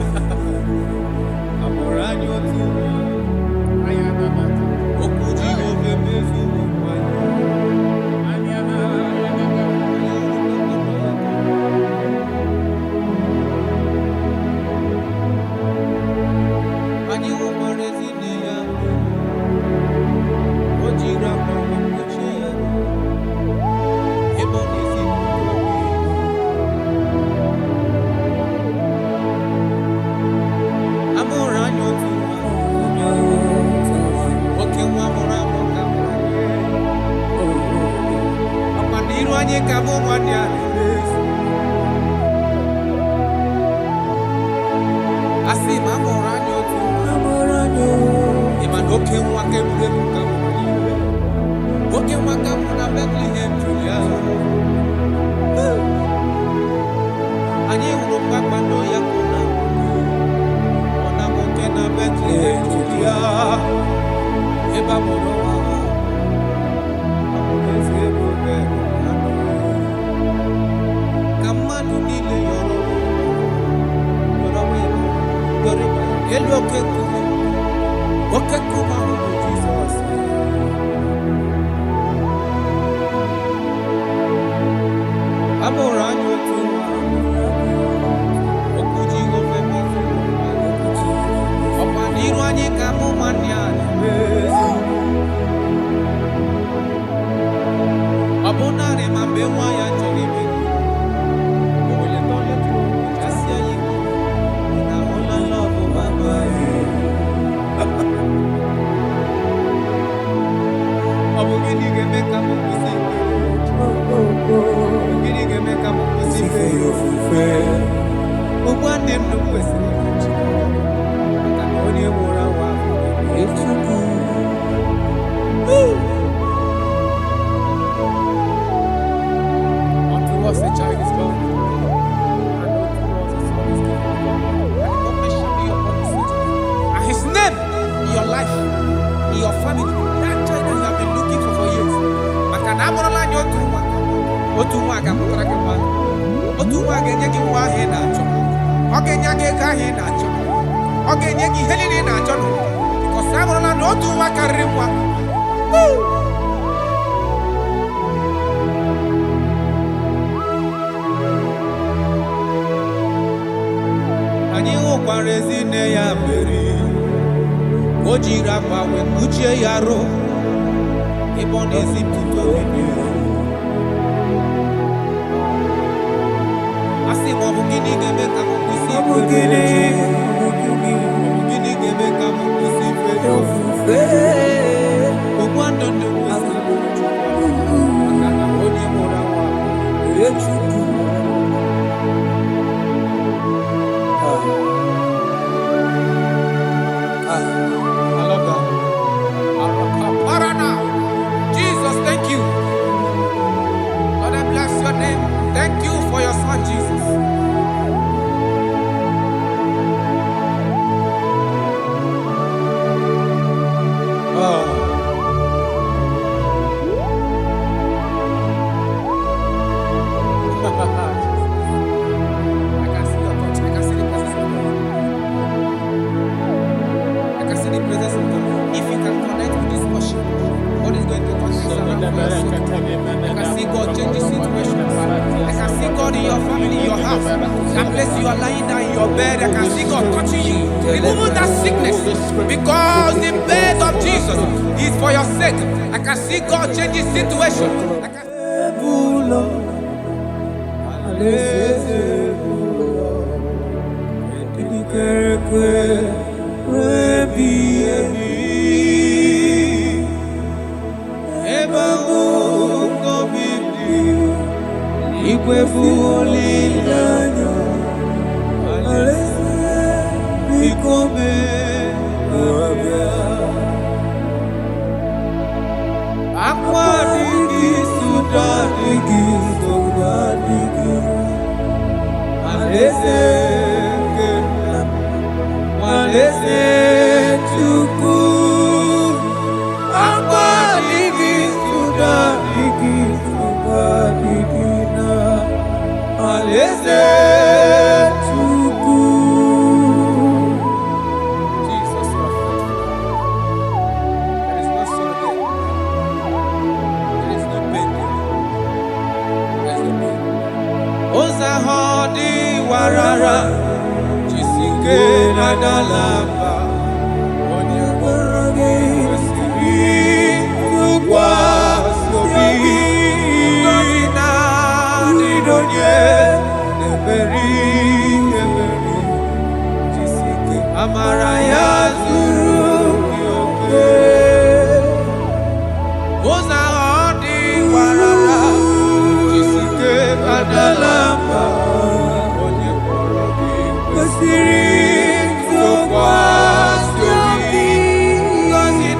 Speaker 2: I see my
Speaker 1: Okay, one can break. Okay, one can put a Bethlehem, Julia. And you will look back and know Yakuna. On a mountain of Bethlehem, Julia. Eba Monoa. Come on, you need your Hello, okay, come on, Jesus. I'm around you too. Okuji go femi. Opa niru anyi kamu manyani. Abonare mambewa ya cholibe. Ole tole tu. Jasia yiwo. Na hola love mama. Abogini geme kamu kusibe. Abogini geme kamu kusibe yo fufe. Ogwande ndo kwesi. Kanoni mura wa. Echuku. Unto us a child is born. And unto us a son is given. And the government shall be upon his feet. And his name in your life, in your family, that child that you have been looking for years. Makanamorola nyotuwa. Otuwa gamutrakewa. Otuwa genyegi wa he na cho. Ogenyage ka he na cho. Ogenyegi helini na cho. Because amorola no otuwa karimwa. Anyị hụkwara ezi nne ya mmeri. O jiri akwa wee kpuchie ya arụ. Ebe ọ na-ezipụta obibi. Asị m ọ bụ gịnị ga-eme ka m kwụsị ife gịnị? Ọ bụ gịnị ga-eme ka m kwụsị ife ofufe? Ogbu ndụ ndụ kwesịrị maka na onye mụrụ nwa Chukwu. I love that. Jesus, thank you. Lord, I bless your name. Thank you for your son, Jesus. I can see your touch. I can see the presence of God. I can see the presence of God. If you can connect with this worship, God is going to touch this around for your soul. I can see God change the situation. I can see God in your family, in your house. That place you are lying down in your bed, I can see God touching you, removing that sickness. Because the bed of Jesus is for your sake. I can see God change the situation. I can Cause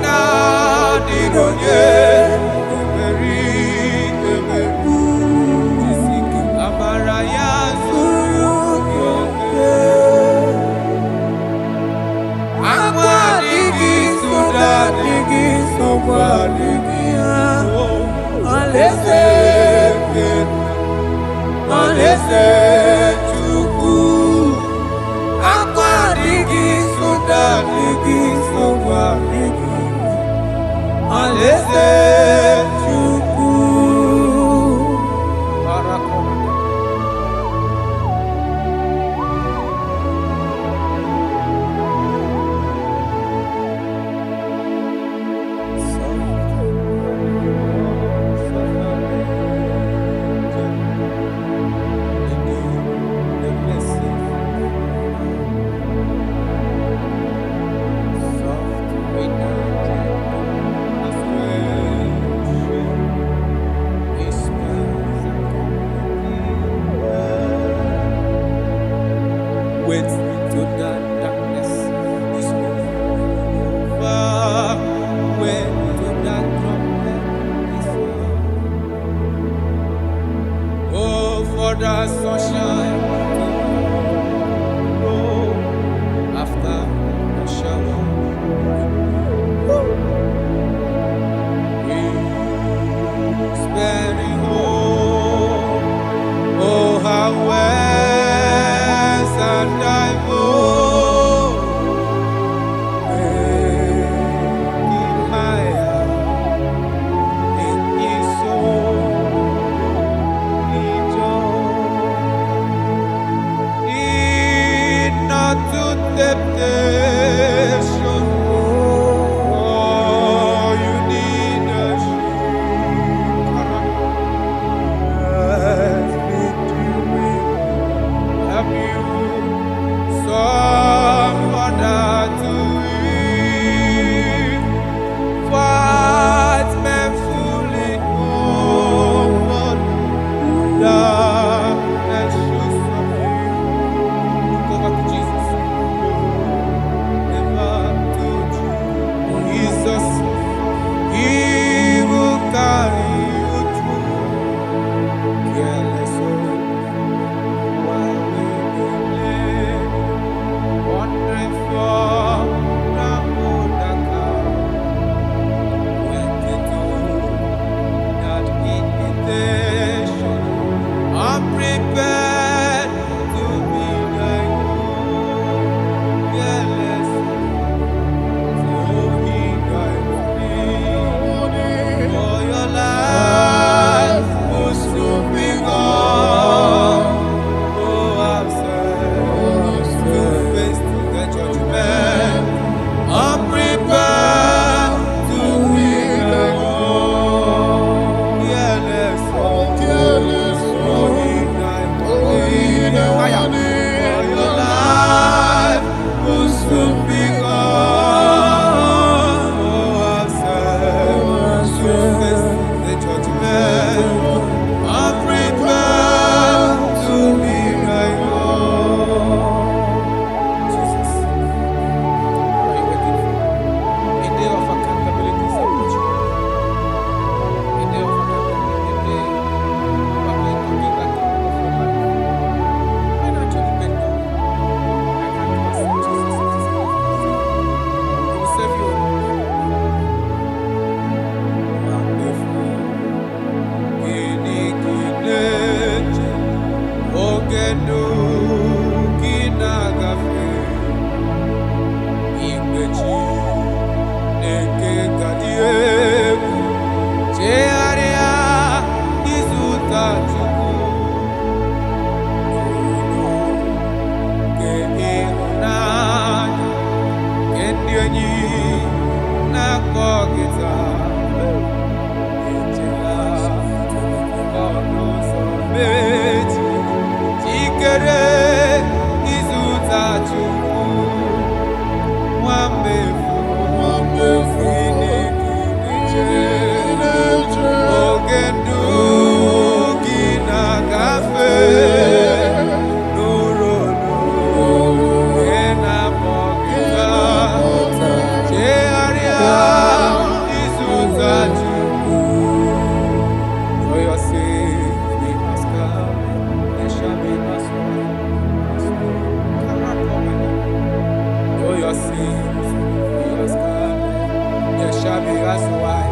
Speaker 1: That's why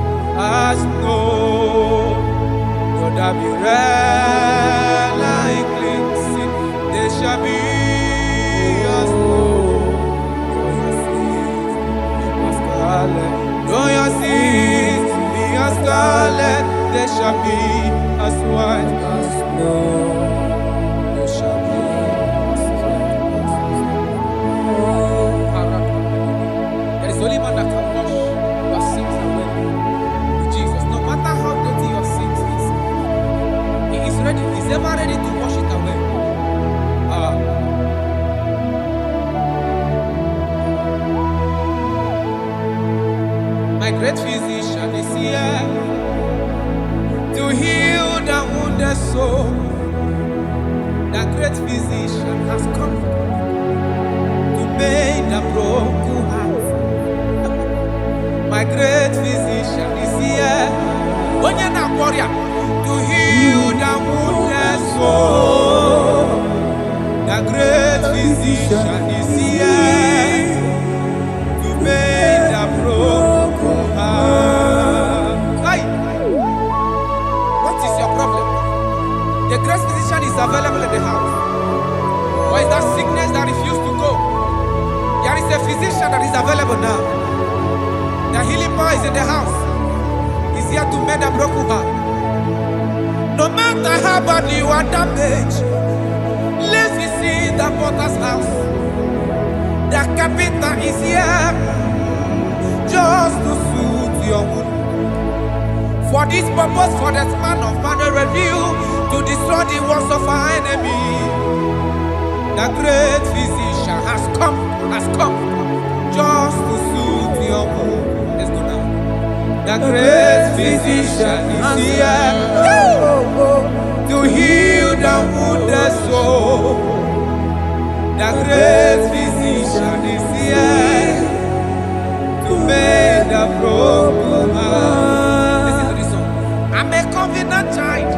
Speaker 1: shall be as white as snow. You shall be as white as snow. There is only one that can wash your sins away. Jesus, no matter how dirty your sins is, He is ready. He's ever ready to wash it away. My great physician is here to heal the wounded soul. The great physician has come to make the broken heart. My great physician is here, to heal the wounded soul. The great physician is here to make the broken heart. Hey. What is your problem? The great physician is available in the house. Or is that sickness that refused to go? There is a physician that is available now. The healing power is in the house. He's here to mend the broken heart. No matter how badly you are damaged, let's visit the potter's house. The carpenter is here just to soothe your wound. For this purpose, for the man of man review to destroy the works of our enemy. The great physician has come just to soothe your wound. Let's go now. The great physician is here to heal the wounded soul. The great physician is here to make the broken heart. Listen to this song. I'm a covenant child.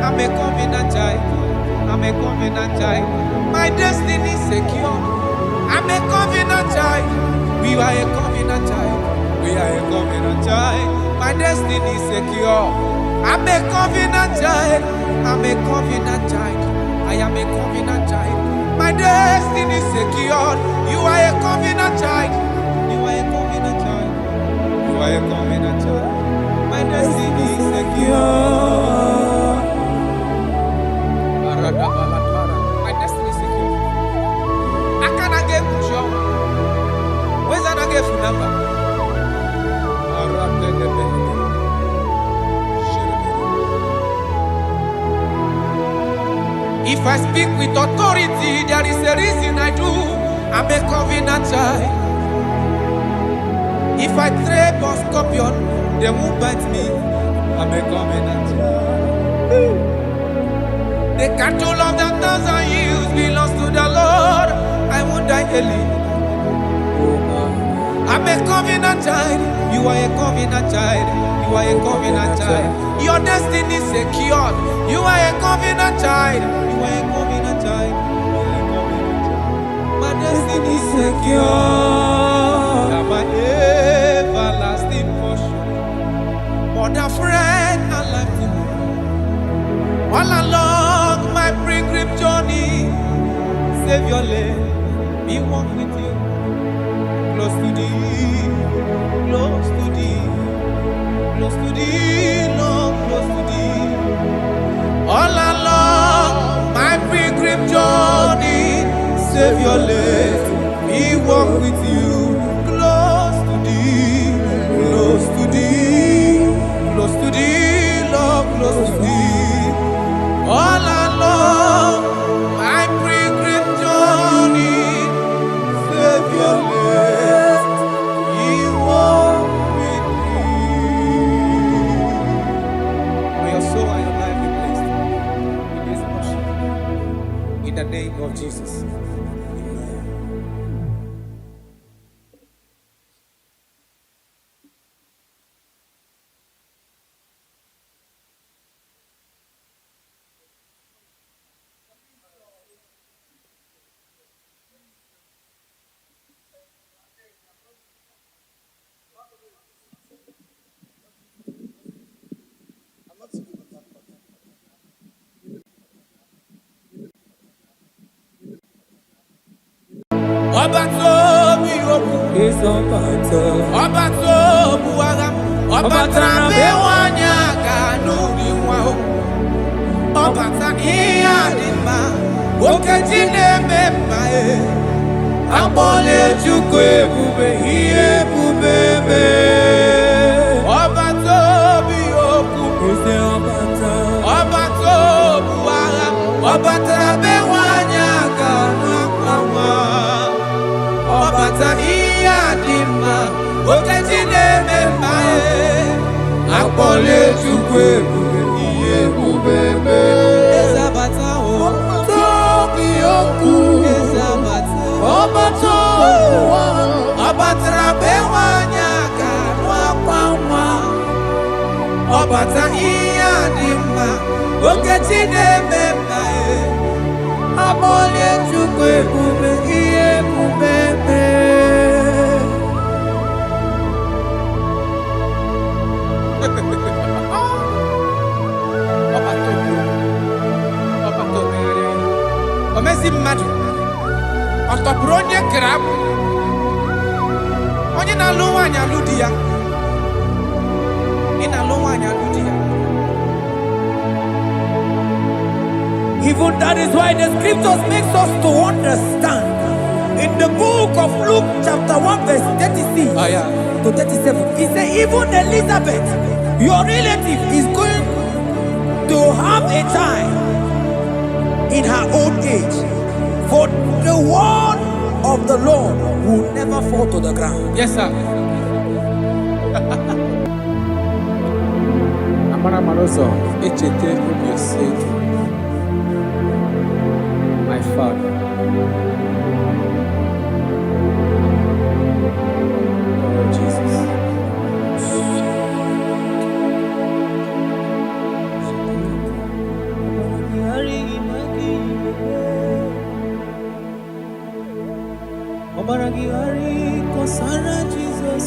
Speaker 1: I'm a covenant child. I'm a covenant child. My destiny is secure. I'm a covenant child. We are a covenant child. We are a covenant child. My destiny is secure. I'm a covenant child. I'm a covenant child. I am a covenant child. My destiny is secure. You are a covenant child. You are a covenant child. You are a covenant child. My destiny is secure. My destiny is secure. I cannot get sure. Where's that get phone number? If I speak with authority, there is a reason I do. I'm a covenant child. If I tread on scorpion, they won't bite me. I'm a covenant child. The cattle of the 1,000 years belongs to the Lord. I won't die early. I'm a covenant child. You are a covenant child. You are a covenant child. Your destiny is secured. You are a covenant child. You are a covenant child. My destiny is secure. I'm my everlasting portion. More than friend and life to me. All along my pilgrim journey, save your lane. Be one with you. Close to thee, close to thee, close to thee, Lord, close to thee. All along my pilgrim journey, save your life, we walk with you. Close to thee, close to thee, close to thee, Lord, close to thee. All along my pilgrim journey, save your life. In the name of Jesus. Obato buaga, obatrambe wanyaka no ọbata ihe adịmma okechi na-eme mma akpọla Chukwu ebube ihe ebube mee ọbata obi okwu ọbata obu agha ọbatara be nwanyị aka n'akwa ọbata ihe adịmma okechi na-eme mma akpọla Chukwu ebube ihe ebube mee ezabata obi okwu ọbata ọbatara be nwanyị aka n'akwa nwa ọbata ihe adịmma okechi na-eme mma akpọla Chukwu ebube ihe ebube mee omezi mmadụ ọ tọpụrụ onye kere abụ onye na-alụ nwaanyị alụ di ya ị na-alụ nwaanyị alụ di ya.
Speaker 2: Even that is why the scriptures makes us to understand in the book of Luke chapter 1 verse 36 to 37 he said even Elizabeth your relative is going to have a child in her old age, for the word of the Lord will never fall to the ground.
Speaker 1: Yes, sir. Amara Maroso, echete obioseki. My father. Oh, Jesus.
Speaker 2: Obaragihari kosara Jesus.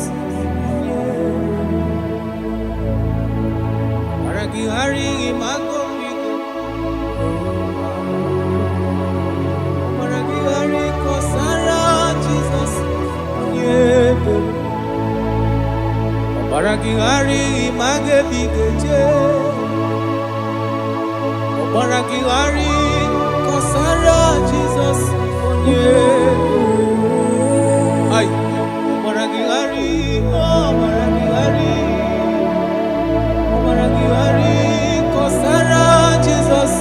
Speaker 1: Obaragihari imago migo.
Speaker 2: Obaragihari kosara Jesus.
Speaker 1: Obaragihari image bigeje. Obaragihari kosara Jesus. Ay, Obaragihari, Obaragihari, kosara Jesus.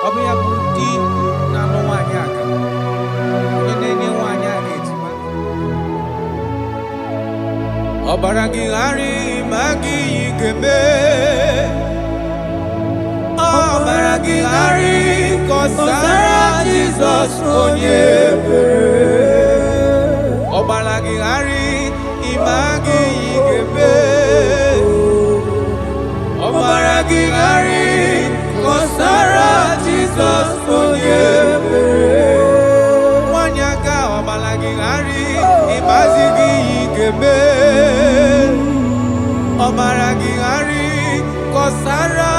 Speaker 1: Ọbịa bụ di na-alụ nwaanyị aka onye na-enye nwaanyị a na-ejima Obaragihari ma gị ga-eme Obaragihari kọsara Jizọs onye ebere Obaragihari ma gị ga-eme Obaragihari kọsara Jizọs onye ebere nwanyị aka Obaragihari ịmazi gị ga-eme Obaragihari kọsara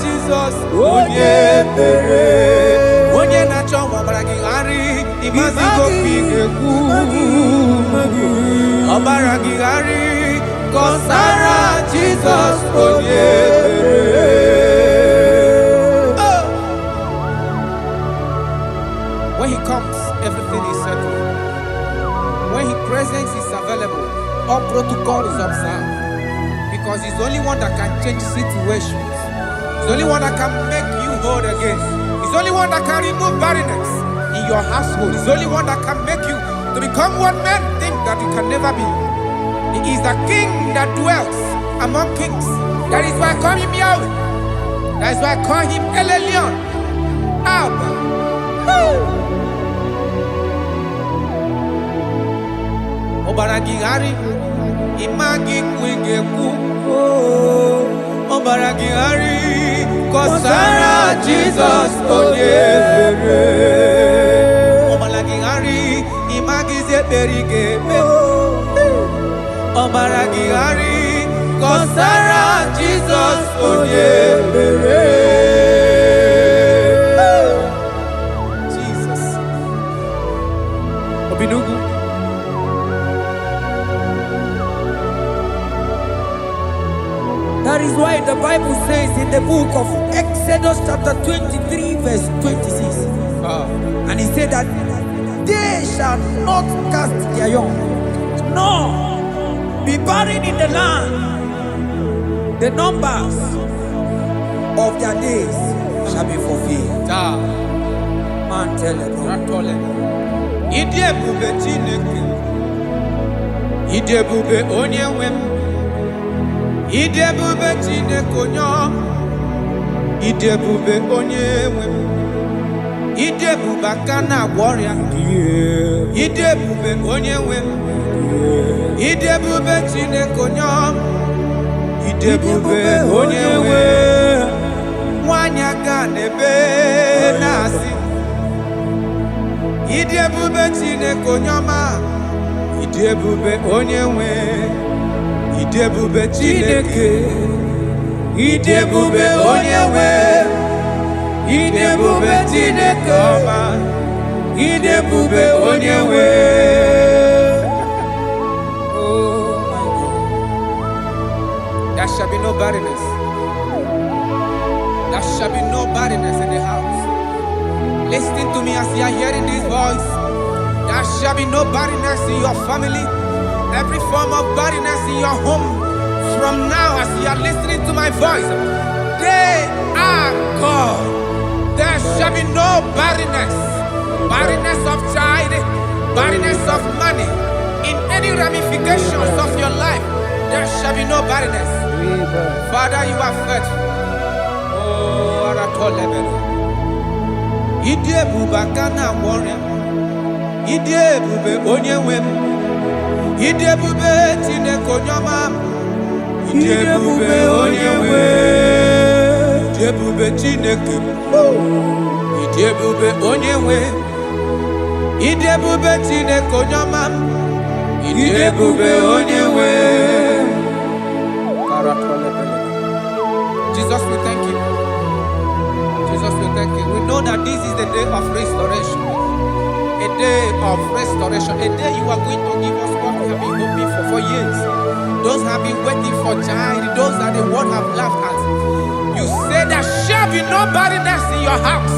Speaker 1: Jizọs onye ebere onye na-achọ Obaragihari ịmazi gopi ga-ekwu Obaragihari kọsara Jizọs onye ebere. When he comes, everything is settled. When his presence is available, all protocol is observed. Because he's the only one that can change situations. He's the only one that can make you whole again. He's the only one that can remove barrenness in your household. He's the only one that can make you to become what men think that you can never be. He is the king that dwells among kings. That is why I call him Yahweh. That is why I call him El Elyon. Abba. Obaragihari imagi kwigekwu Obaragihari kọsara Jizọs onye ebere Obaragihari imagi zeberigeme Aragihari, Kosara Jesus Onyebere. Jesus. Obinugu.
Speaker 2: That is why the Bible says in the book of Exodus chapter 23 verse 26. And he said that they shall not cast their young, nor be barren in the land. The numbers of their days shall be fulfilled. Man tell it.
Speaker 1: Idebube Chineke, Idebube Onyewem, Idebube Chineke Onyom, Idebube Onyewem, Idebube Kana warrior, Idebube Onyewem, Idebube Chineke Onyom, Idebube Onyewem, Wanyaga nebe nasi. Idebube Chineke Onyoma, Idebube Onyewe, Idebube Chineke, Idebube Onyewe, Idebube Chineke Oma, Idebube Onyewe. Oh my God. There shall be no barrenness. There shall be no barrenness in the house. Listen to me as you are hearing this voice. There shall be no barrenness in your family. Every form of barrenness in your home. From now, as you are listening to my voice, they are gone. There shall be no barrenness. Barrenness of child, barrenness of money. In any ramifications of your life, there shall be no barrenness. Father, you are faithful. Oh, Aratolebele. Idebube Kana warrior, Idebube Onyewem, Idebube Chineke Onyoma, Idebube Onyewe, Idebube Chineke, Idebube Onyewe, Idebube Chineke Onyoma, Idebube Onyewe. Jesus, we thank you. Jesus, we thank you. We know that this is the day of restoration. A day of restoration. A day you are going to give us what we have been hoping for years. Those have been waiting for child. Those that the world have laughed at. You say there shall be no barrenness in your house.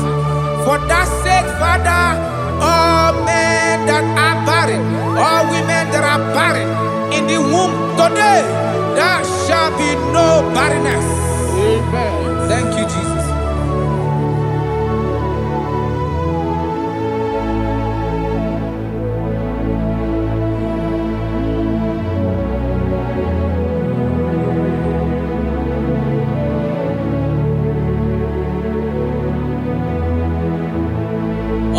Speaker 1: For that sake, Father, all men that are barren, all women that are barren in the womb today, there shall be no barrenness. Amen. Thank you, Jesus.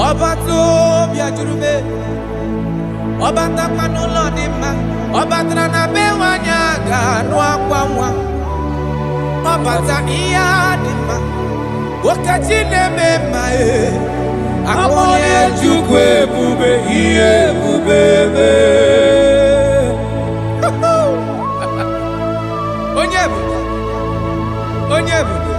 Speaker 1: Ọba tó bí ajúrúgbé, ọba tápánú lọ ní ma, ọba tànà bẹ́wà ní àgànú àpamọ́, ọba tá ìyá ní ma, wọ́kàtí ní mẹ́ma ẹ̀, àpọ̀lẹ̀ Chukwu ebube, ihe ebube mẹ́. Onye ebube, onye ebube.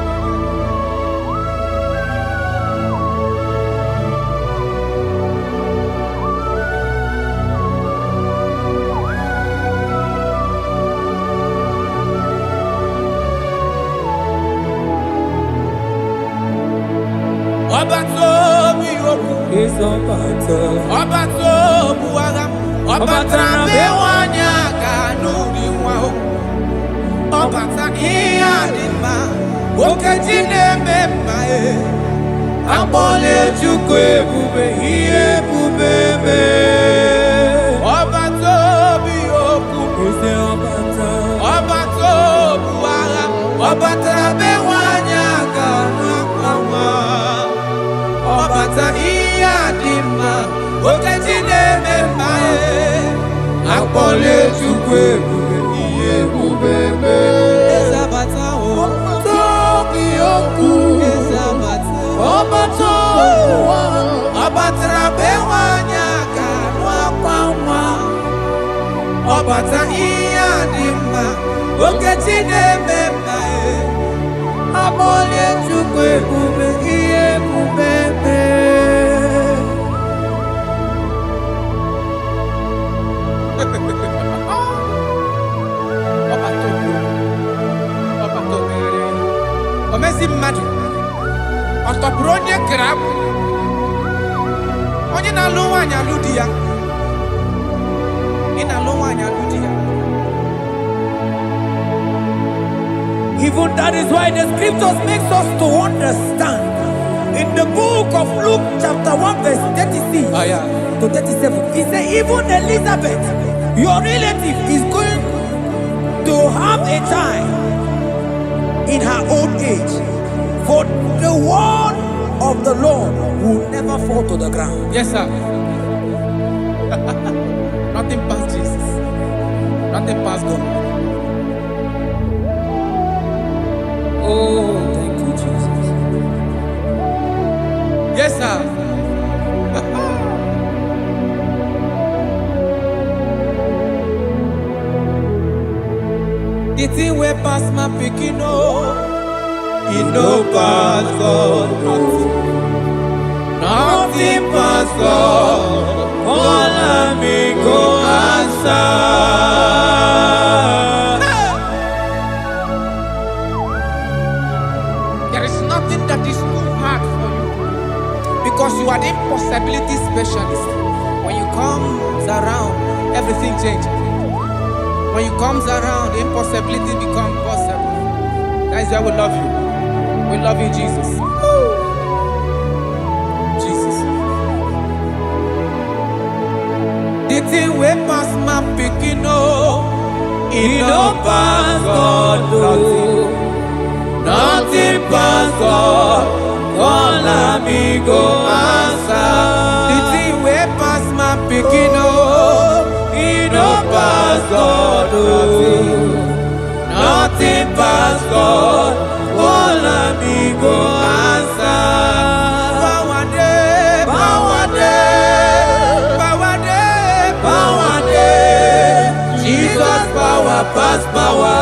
Speaker 1: Ọba tó bí okú, ọba tó bu agha, ọba tara bewa ní àgànú ìwà o, ọba ta ihe adị mma, okeji na-eme mma e, akpọlẹ̀ Chukwu ebube, ihe ebube mee. Ọba tó bí okú, ọba tó bu agha, ọba tara bewa ní àgànú ìwà o. Ọbata ihe adị mma, okeji na-eme mma e, akpọlẹ̀ Chukwu ebube, ihe ebube mee. Eze abata o, tobi okwu, eze abata, ọbata ụwa, ọbatara bewanye aka n'akwa nwa. Ọbata ihe adị
Speaker 2: Okechine mema Amole chukwe bube iye bubebe
Speaker 1: Omezi mmadu ọtọpụrụ onye grab onye na-alụ nwaanyị alụ di ya ị na-alụ nwaanyị alụ di ya.
Speaker 2: Even that is why the scriptures makes us to understand in the book of Luke chapter 1 verse 36 to 37 he said even Elizabeth your relative is going to have a child in her old age, for the word of the Lord will never fall to the ground.
Speaker 1: Yes, sir. Nothing past Jesus. Nothing past God.
Speaker 2: Oh, thank you, Jesus.
Speaker 1: Yes, sir. The thing wey pass my pikin e no pass God. Nothing pass God. All of me go answer. There is nothing that is too hard for you because you are the impossibility specialist. When you come around, everything changes. When you comes around, impossibility becomes possible. That is why we love you. We love you, Jesus. Jesus. The thing we pass my picking it no pass God. Nothing pass God. All of me go answer. The thing we pass my picking it no pass God. Nothing pass God. All of me go answer. Power day, power day, power day, power day. Jesus power pass power.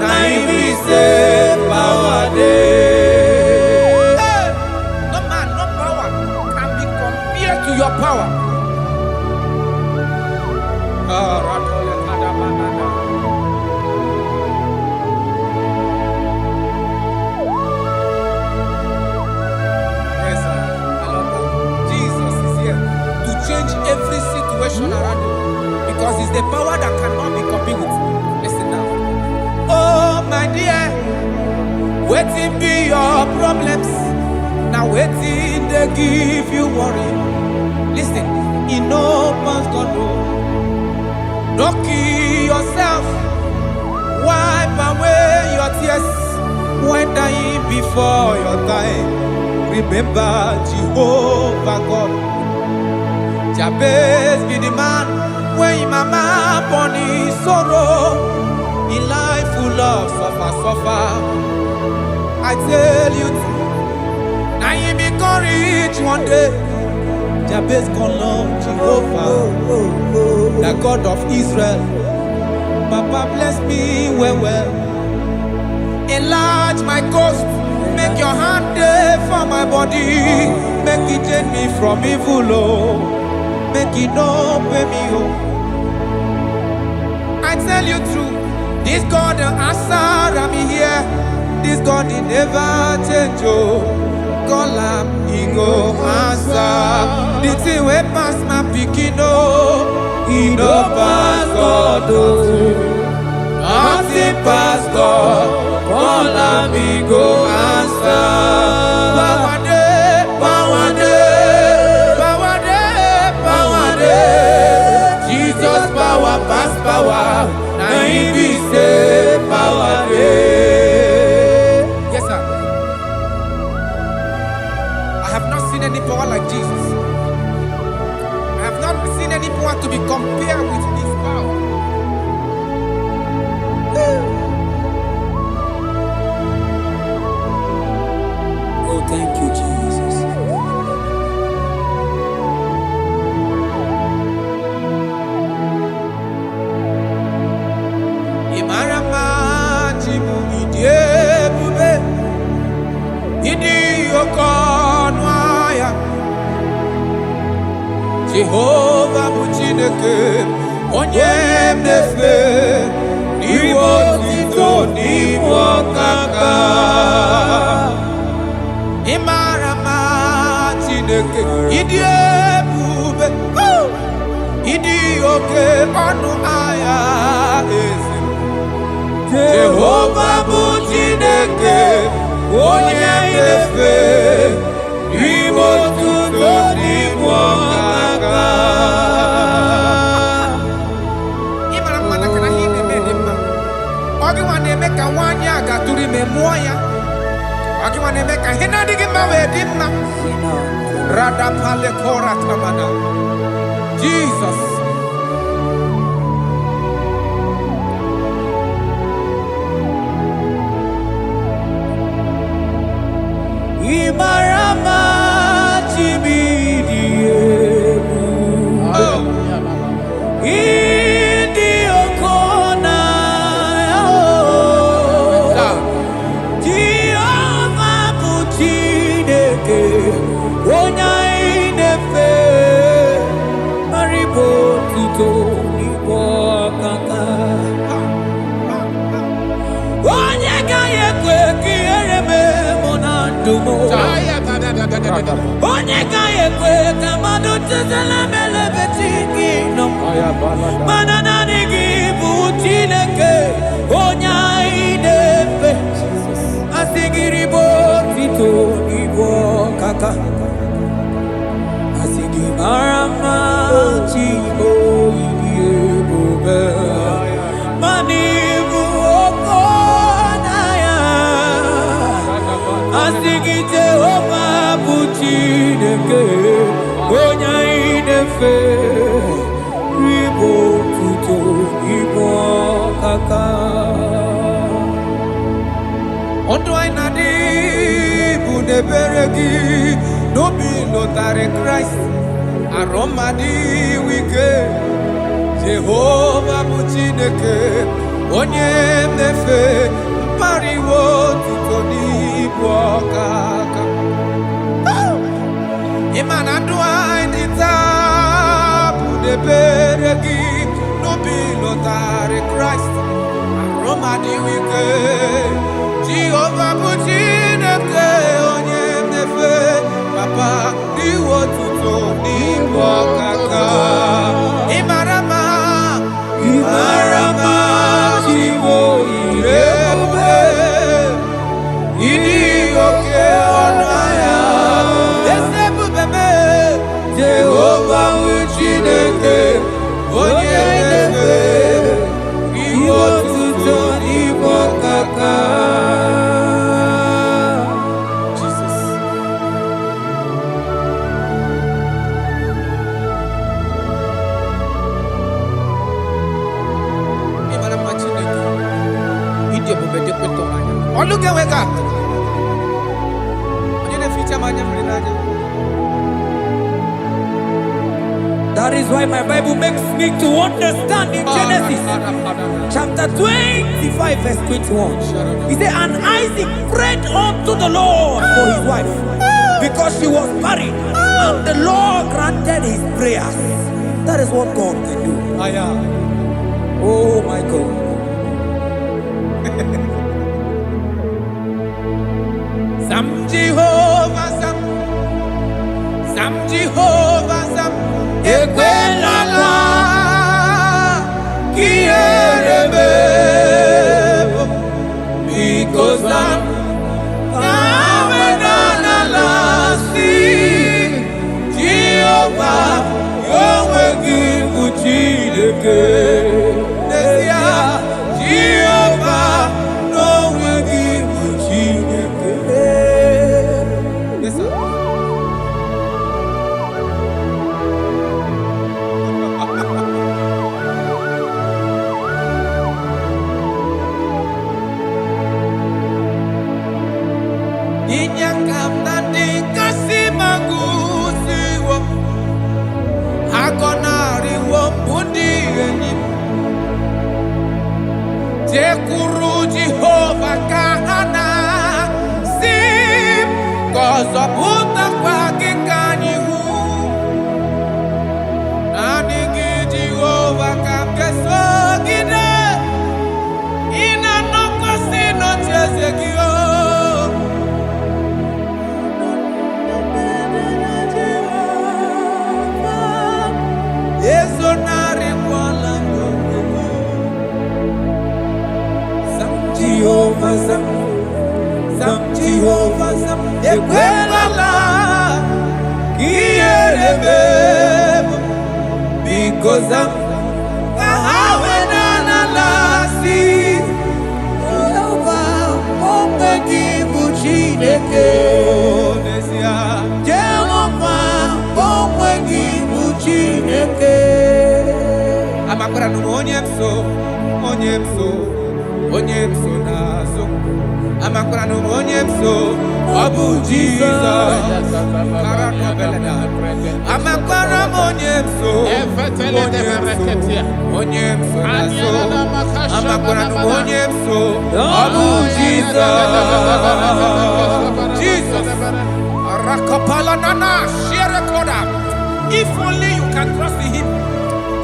Speaker 1: Now he say power day. Hey, no man, no power can be compared to your power. Every situation around you because it's the power that cannot be copied with. Listen now. Oh my dear, waiting be your problems. Now waiting they give you worry. Listen, in no pass God. Don't kill yourself. Wipe away your tears when dying before your time. Remember Jehovah God. Jabez be the man when his mama born his sorrow. In life full of suffer. I tell you, now he be courage one day. Jabez call on Jehovah, the God of Israel. Papa bless me well. Enlarge my coast, make your hand there for my body. Make it change me from evil, make it no pay me I tell you true, this God the answer I'm here. This God he never change call him, he go answer. The thing way pass my pikin he no pass God nothing pass God. Call him, he go answer. Power day, power day, power day, power day. Jesus power pass power. Now he be say power day. Yes sir. I have not seen any power like Jesus. I have not seen any power to be compared with his power.
Speaker 2: Oh, thank you, Jesus.
Speaker 1: Imarama Jehovah bụ Chineke onye na-efe n'iwe otito n'iwe ọkaka. Ị mara mma Chineke, ịdị ebube, ịdị oke ọnụ ahịa eze. Jehovah bụ Chineke onye na-efe n'iwe otito n'iwe ọkaka. Ị mara mma na kana ihe na-eme dị mma. Ọ gị nwa na-eme ka nwaanyị a gatụrụ ime mụọ ya. Ọ gị nwa na-eme ka ihe na-adịghị mma wee dị mma. Radapale kora tamana. Jesus.
Speaker 2: Imarama chibidiyebu. Idi okona. Jehovah bụ Chineke onye na-efe maribo tuto ibo kaka. Onye ga-ekwe ka ihere mee mụ na ndụ m. Onye ga-ekwe ka mmadụ tụtara m elebe chi gị nọ. Mana naanị gị bụ Chineke onye anyị na-efe. Asị gị ribo tito ibo kaka. Asị gị mara mma chi Igbo ịdị ebube. Mana ịbụ oke n'anya. Asị gị Jehovah bụ Chineke onye anyị na-efe ribo tuto ibo kaka.
Speaker 1: Ọdụ anyị na-adị bụ n'ebere gị n'obi lụtarị Kraịst arụ mmadụ ike. Jehovah bụ Chineke onye na-efe mpariwo tuto n'ibu ọkaka. Ịma na ndụ anyị dị taa bụ n'ebere gị n'obi lụtarị Kraịst arụ mmadụ ike. Jehovah bụ Chineke onye na-efe papa n'iwe otuto n'ibu ọkaka. Ị mara mma, ị mara mma Igbo ire ebube, ịdị oke ọnụ ahịa eze ebube mee. Jehovah bụ Chineke onye na-efe n'iwe otuto n'ibu ọkaka. Look at wake up.
Speaker 2: That is why my Bible makes me to understand in Genesis chapter 25 verse 21. He said, and Isaac prayed unto the Lord for his wife because she was barren, and the Lord granted his prayers. That is what God can do. Oh my God.
Speaker 1: Sam Jehovah Sam, Sam Jehovah Sam, Ekwelala Kierebe, because Sam Amenala see Jehovah, Yahweh give Uchideke, Jehovah, no will give Uchideke. because I'm Abu Jesus, if only you can trust in him.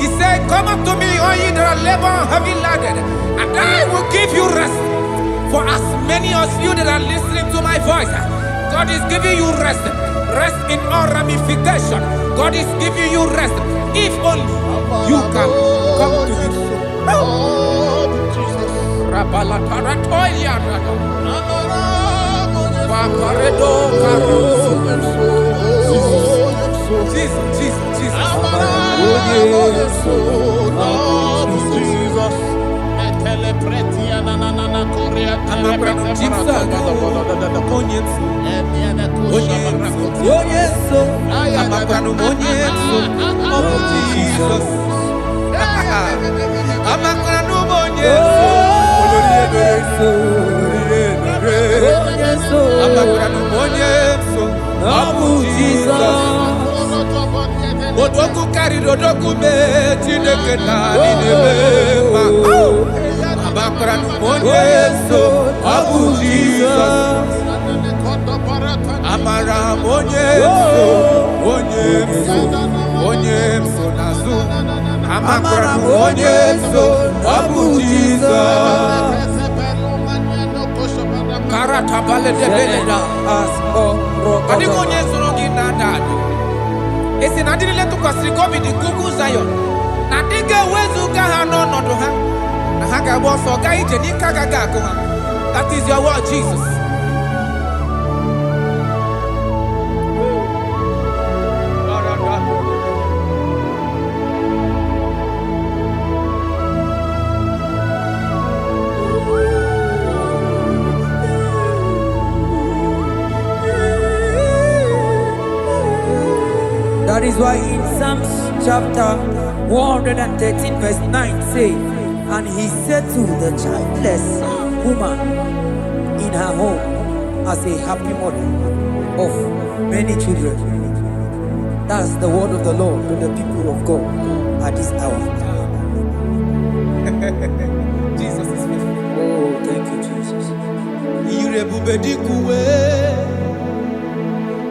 Speaker 1: He said, come up to me, all ye that are labor and heavy laden, and I will give you rest. For as many of you that are listening to my voice, God is giving you rest. Rest in all ramification. God is giving you rest. If only you can come to him. Odoku carry odoku me Chineke na ninebe Abakra numonye so Abu Jesus Amara monye so nazu Amakra numonye so Abu Jesus Karata bale de beleda Kadi monye so rogi na dadu Esi na diri letu kwa sikobi di kuku Zion. Na dige wezu gaha no nodo ha. Na haka boso ga ije ni kagaga ko ha. That is your word, Jesus.
Speaker 2: That is why in Psalms chapter 113 verse 9 say, and he said to the childless woman in her home as a happy mother of many children. That's the word of the Lord to the people of God at this hour.
Speaker 1: Jesus is faithful.
Speaker 2: Oh, thank you, Jesus.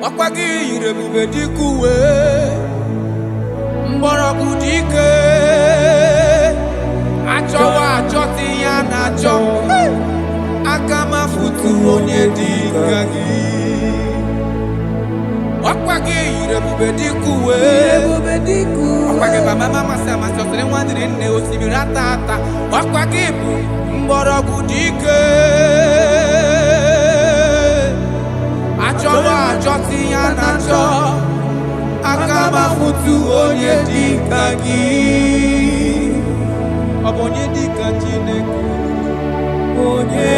Speaker 1: Akwagi irebube dikuwe Mborogu dike Achowa achoti ya nacho Akama futu onye dika gi Akwagi irebube dikuwe Akwagi baba mama sama sosere mwadiri nne osibira tata Akwagi mborogu dike Achowa achoti ya nacho Akama futu onye dika gi Obonye dika Chineke Onye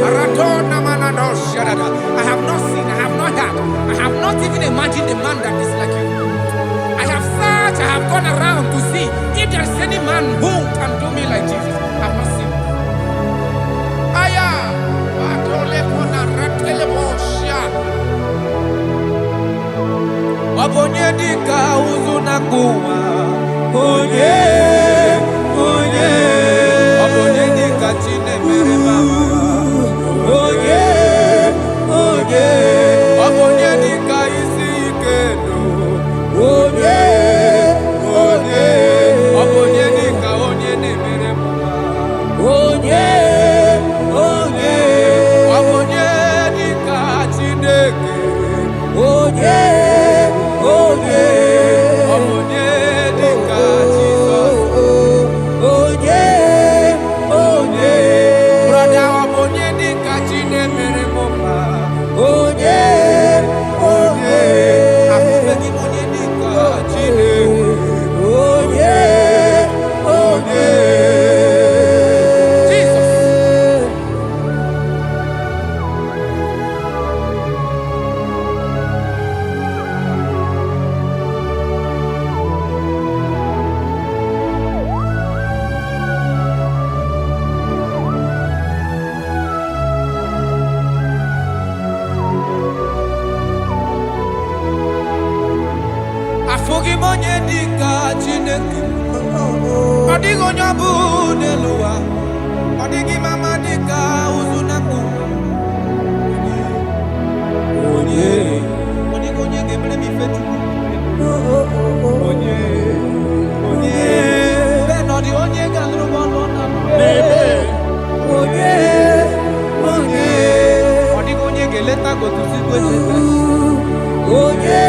Speaker 1: Aratona manado shadada I have not seen, I have not heard I have not even imagined a man that is like you I have searched, I have gone around to see if there is any man who can do me like Jesus I have not seen Obonye dika uzuna kuwa Onye Obonye dika chine mere mama Onye Obonye dika isi ikeno Onye Obonye dika onye ne mere mama Onye Obonye dika Chineke Onye Obonye dika Jesus Amaghị m onye dị ka Chineke. Ọ dịghị onye ọ bụ n'elu ụwa. Ọ dịghị mama dị ka ụzụ na mkpu. Onye ga-emere m ife Chukwu. Onye bẹ́ẹ̀ nọ dị onye ga-alụrụ m ọlụ na onye ọ dịghị onye ga-eleta gotuzi kwesịrị onye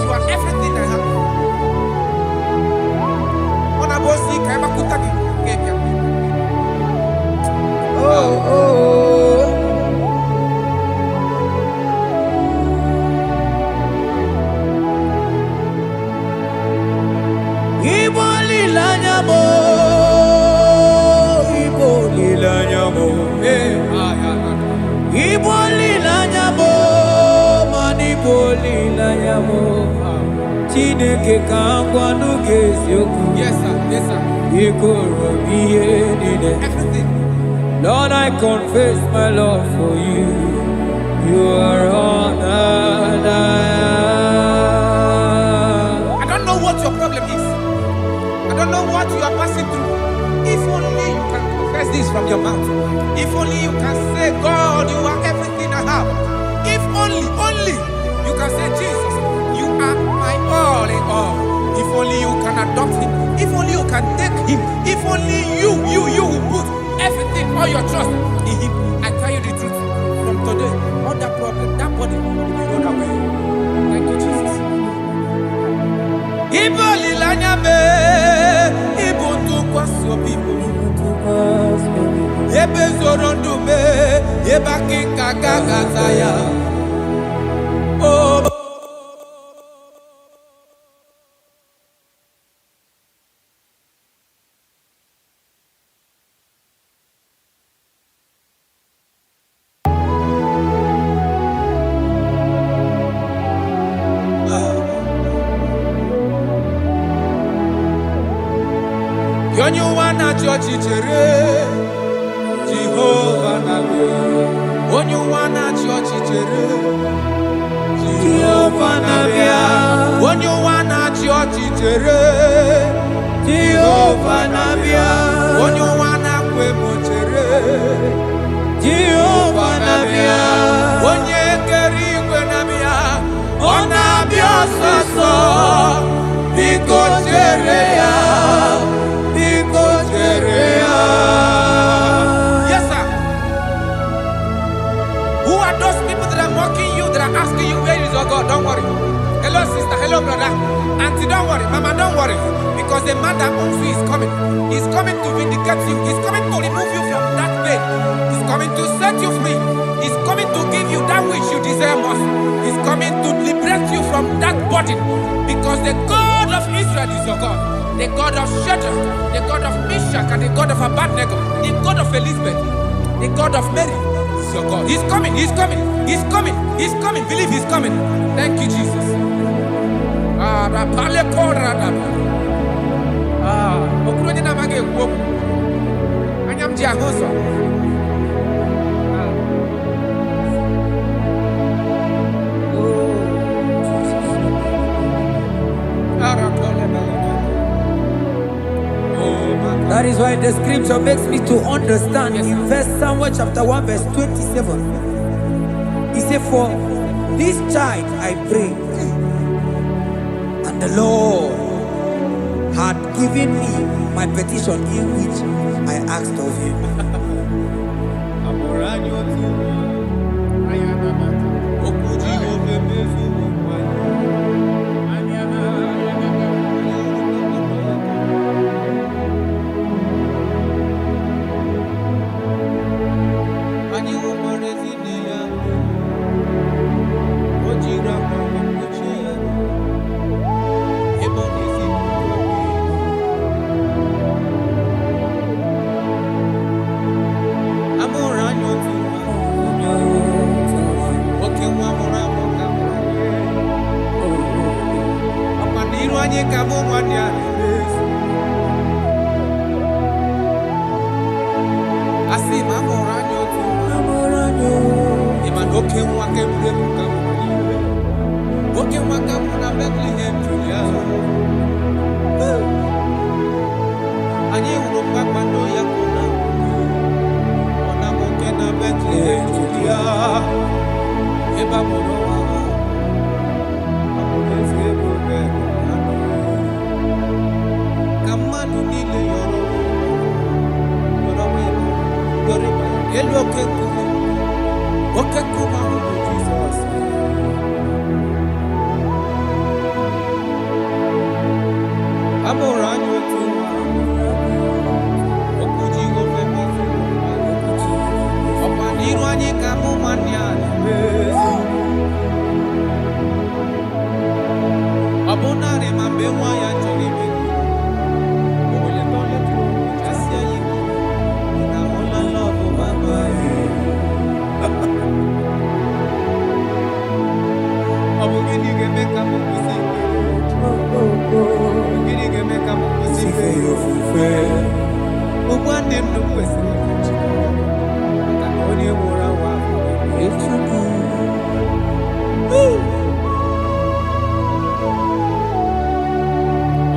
Speaker 1: you are everything I have. Ọ na-abụ osi ka ịgbakwụta gị ga-ebịa.
Speaker 2: Igbo lilanya mo, Igbo lilanya mo, Igbo lilanya mo, man Igbo lilanya mo. Chineke ka ngwanu ga-eziokwu.
Speaker 1: Yes sir, yes sir.
Speaker 2: Ikoro ihe niile.
Speaker 1: Everything.
Speaker 2: Lord, I confess my love for you. You are all that
Speaker 1: I don't know what your problem is. I don't know what you are passing through. If only you can confess this from your mouth. If only you can say, God, you are everything I have. If only you can say, Jesus, you are my all in all. If only you can adopt him. If only you can take him. If only you will put everything, all your trust in him. I tell you the truth. From today, all that problem, that body will be rolled away. Thank you, Jesus. Ibo lilanya me, ibo tukwasi obibo. Ebe zorondu me, eba kikagagazaya. Oh. Onye wana chọọchị chere Jehova na-abịa. Onye wana chọọchị chere Jehova na-abịa. Onye wana chọọchị chere Jehova na-abịa. Onye wana kwemo chere Jehova na-abịa. Onye kere igwe na-abịa. Ọ na-abịa ọsọsọ. Biko chere ya. Yes, sir. Who are those people that are mocking you, that are asking you, where is your God? Don't worry. Hello, sister. Hello, brother. Auntie, don't worry. Mama, don't worry. Because the man that owns you is coming. He's coming to vindicate you. He's coming to remove you from that pain. He's coming to set you free. He's coming to give you that which you desire most. He's coming to liberate you from that burden. Because the God of Israel is your God. The God of Shadrach, the God of Meshach, and the God of Abednego, the God of Elizabeth, the God of Mary is your God. He's coming, he's coming, he's coming, he's coming. Believe he's coming. Thank you, Jesus.
Speaker 2: That is why the scripture makes me to understand. Yes, in verse Samuel chapter 1 verse 27, he said, for this child I prayed, and the Lord had given me my petition in which I asked of him.
Speaker 1: Asi mamoranyo tu. Iman oke mwake mrefu kama mwenyewe. Oke mwaka muna Bethlehem Julia. Anye urupa kwando ya kuna. Ona moke na Bethlehem Julia. Eba moro wa. Amuleze bobe. Kamadu nile yoro. Elu okekuma Jesus. Amoranyo tu okuji ofeme opaniru anyi kamu manyane abonare mambewa ya choribe ole tole tu asia yi na hola love mama abugini gemeka mukusi abugini gemeka mukusi fe ubwande mnukwesi takoni mura wa echuku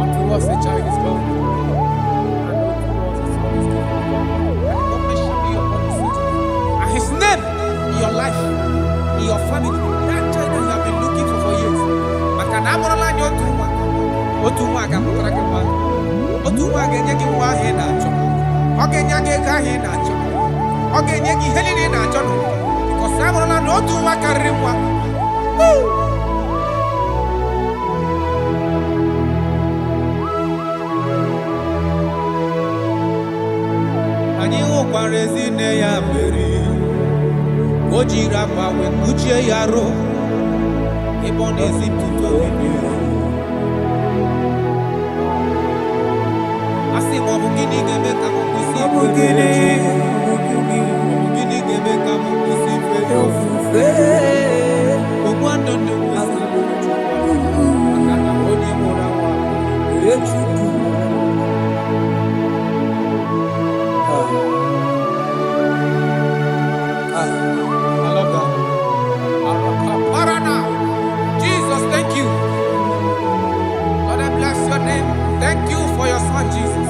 Speaker 1: unto us a child is born and unto us a son is given and the government shall be upon his head and his name in your life in your family that child that you have been looking for years makana amorola nyo otu nwa ga-amụtara gị mmadụ otu nwa ga-enye gị nwa ahụ ị na-achọ ọ ga-enye gị ego ahụ ị na-achọ ọ ga-enye gị ihe niile ị na-achọ nụ bikọs amụrụla na otu nwa karịrị nwa anyị hụkwara ezi nne ya mere o jiri akwa wee kpuchie ya arụ ebe ọ na-ezipụta obibi asị ma ọ bụ gịnị ga-eme ka m kwụsị gịnị ga-eme ka m kwụsị ife ofufe ogbu ndụ ndụ kwesị maka na onye mụrụ nwa Chukwu Jesus, thank you. Lord, I bless your name. Thank you for your son, Jesus.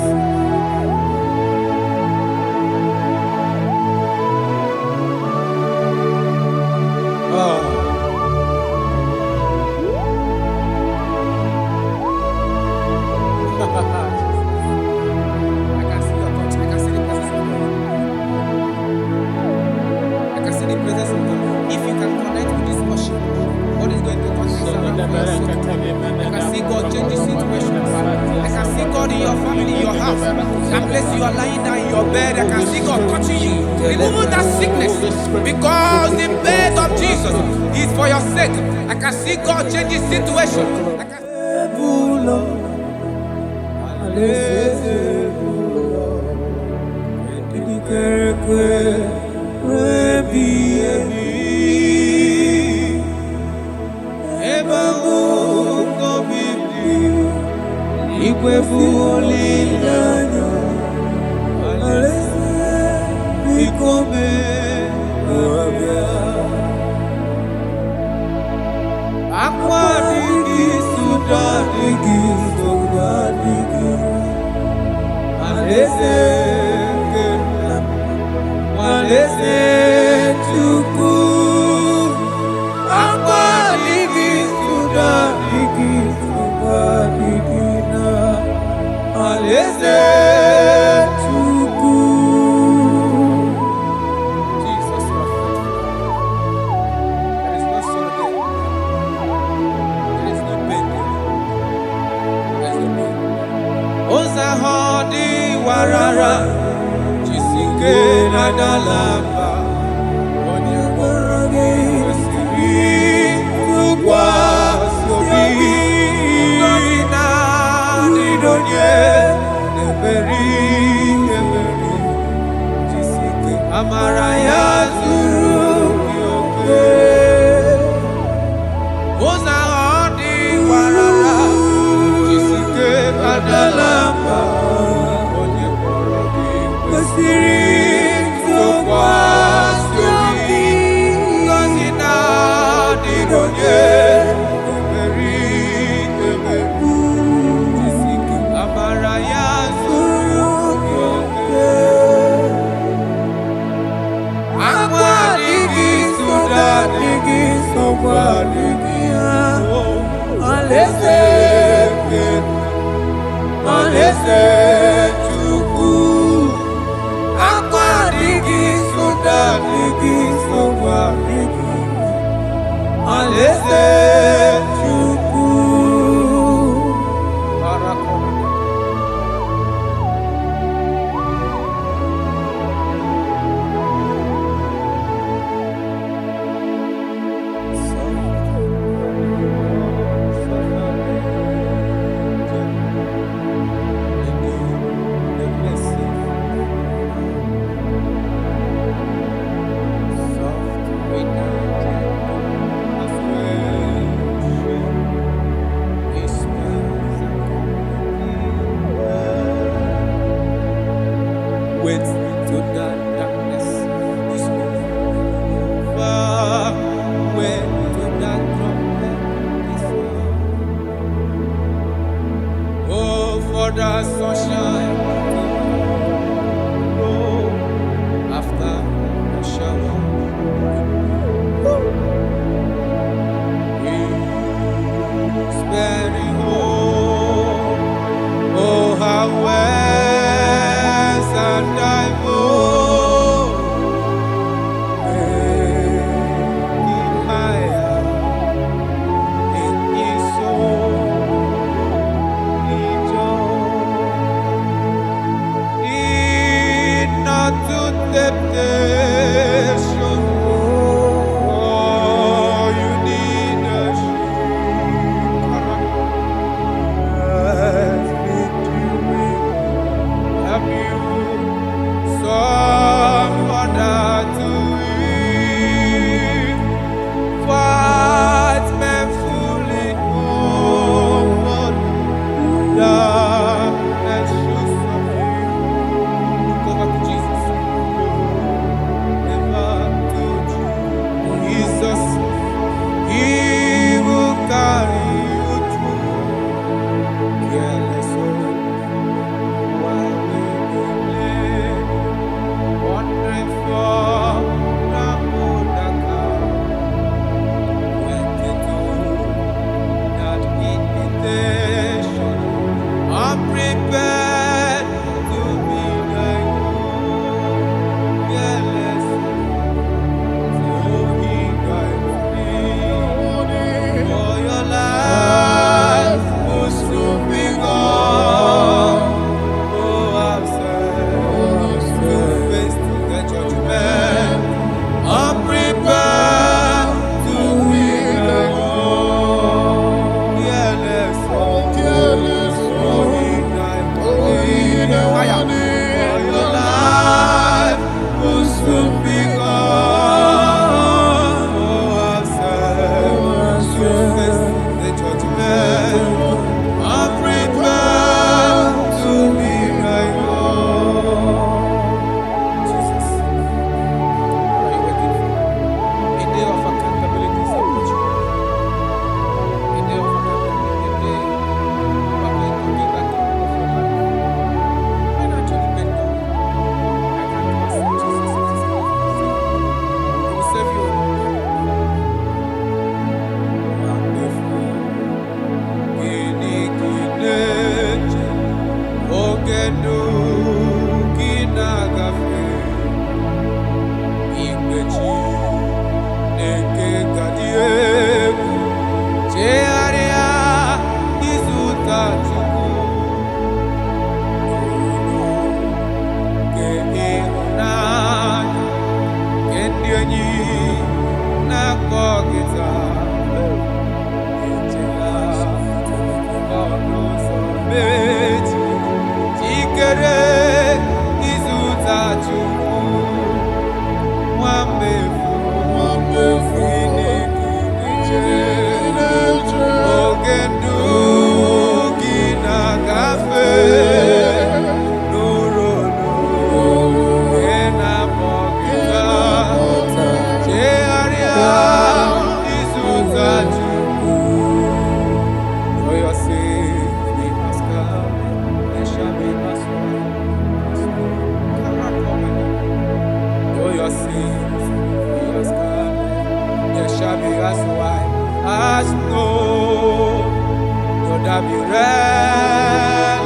Speaker 1: I can see your touch. I can see the presence of God. I can see the presence of God. If you can connect with this worship, God is going to touch this around for your sake. I can see God changing situations. I can see God in your family, in your house. That place you are lying down in your bed, I can see God touching you, removing that sickness. Because the bed of Jesus is for your sake. I can see God changing situations. I can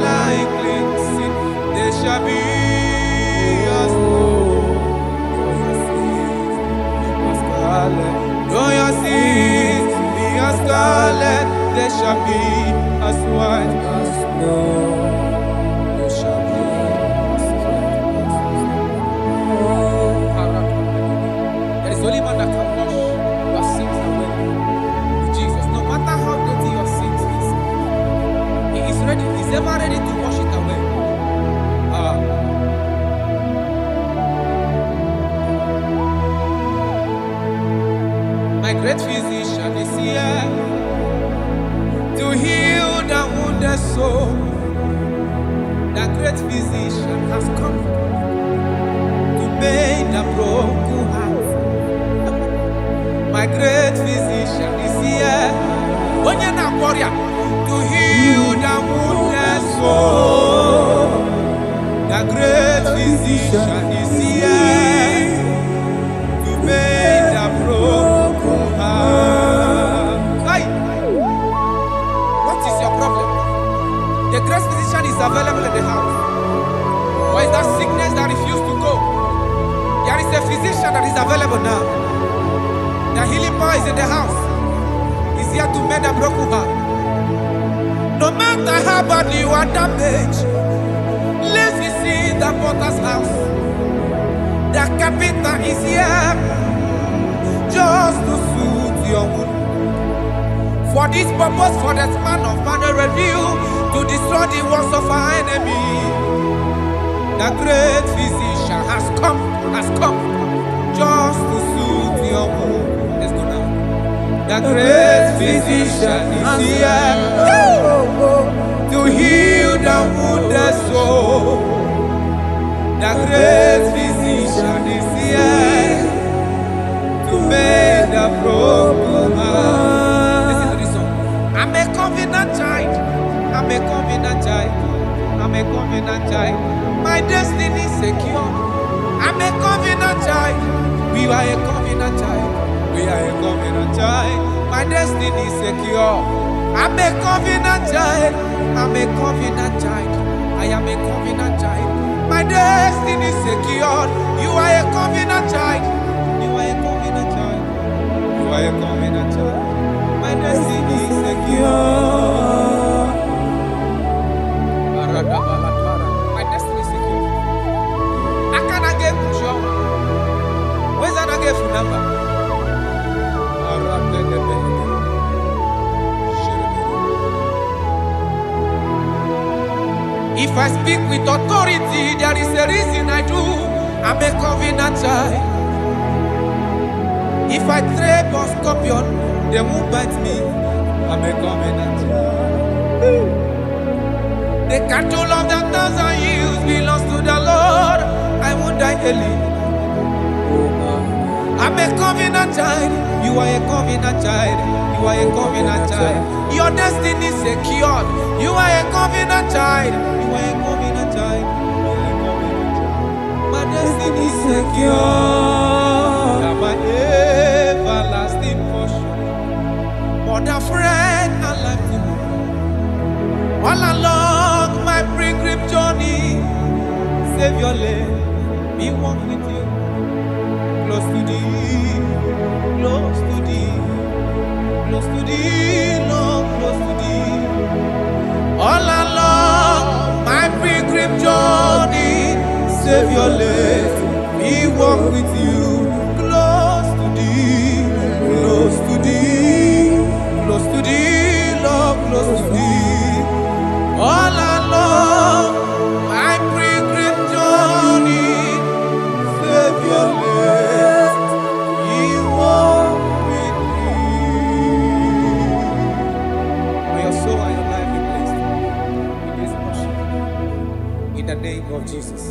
Speaker 1: like cleansing, they shall be as gold. Though your sins be as scarlet, they shall be as white as snow. They shall be as white as snow. There is only one that can wash your sins away. Jesus, no matter how dirty your sins is, He is ready. He's ever ready to wash it away. My great physician is here to heal the wounded soul. The great physician has come to make the broken heart. My great physician is here, to heal the wounded soul. The great physician is here to make the broken heart. Hey. What is your problem? The great physician is available in the house. Or is that sickness that refused to go? There is a physician that is available now. The healing power is in the house. He's here to mend a broken heart. No matter how bad you are damaged, let's visit the potter's house. The carpenter is here just to soothe your wound. For this purpose, for the span of man review, to destroy the works of our enemy. The great physician has come just to soothe your wound. Let's go now. The great physician is here to heal the wounded soul. The great physician is here to make the broken heart. Listen to this song. I'm a covenant child. I'm a covenant child. I'm a covenant child. My destiny is secure. I'm a covenant child. We are a covenant child. We are a covenant child. My destiny is secure. I'm a covenant child. I'm a covenant child. I am a covenant child. My destiny is secure. You are a covenant child. You are a covenant child. You are a covenant child. My destiny is secure. My destiny is secure. I cannot get you. Where's that I get your number? If I speak with authority, there is a reason I do. I'm a covenant child. If I tread on scorpion, they won't bite me. I'm a covenant child. The cattle of the 1,000 hills belongs to the Lord. I won't die early. I'm a covenant child. You are a covenant child. You are a covenant child. Your destiny is secured. You are a covenant child. You are a covenant child. My destiny is secure. I'm my everlasting portion. More than friend and life to me. All along my pilgrim journey, Savior, let me walk with you. Close to thee, close to thee, close to thee, Lord, close to thee. All along my pilgrim journey, Savior, let me walk with you. Close to thee, close to thee, close to thee, Lord, close to thee. All along my pilgrim journey, Savior, let me walk with you. May your soul and your life be blessed in this worship. In the name of Jesus.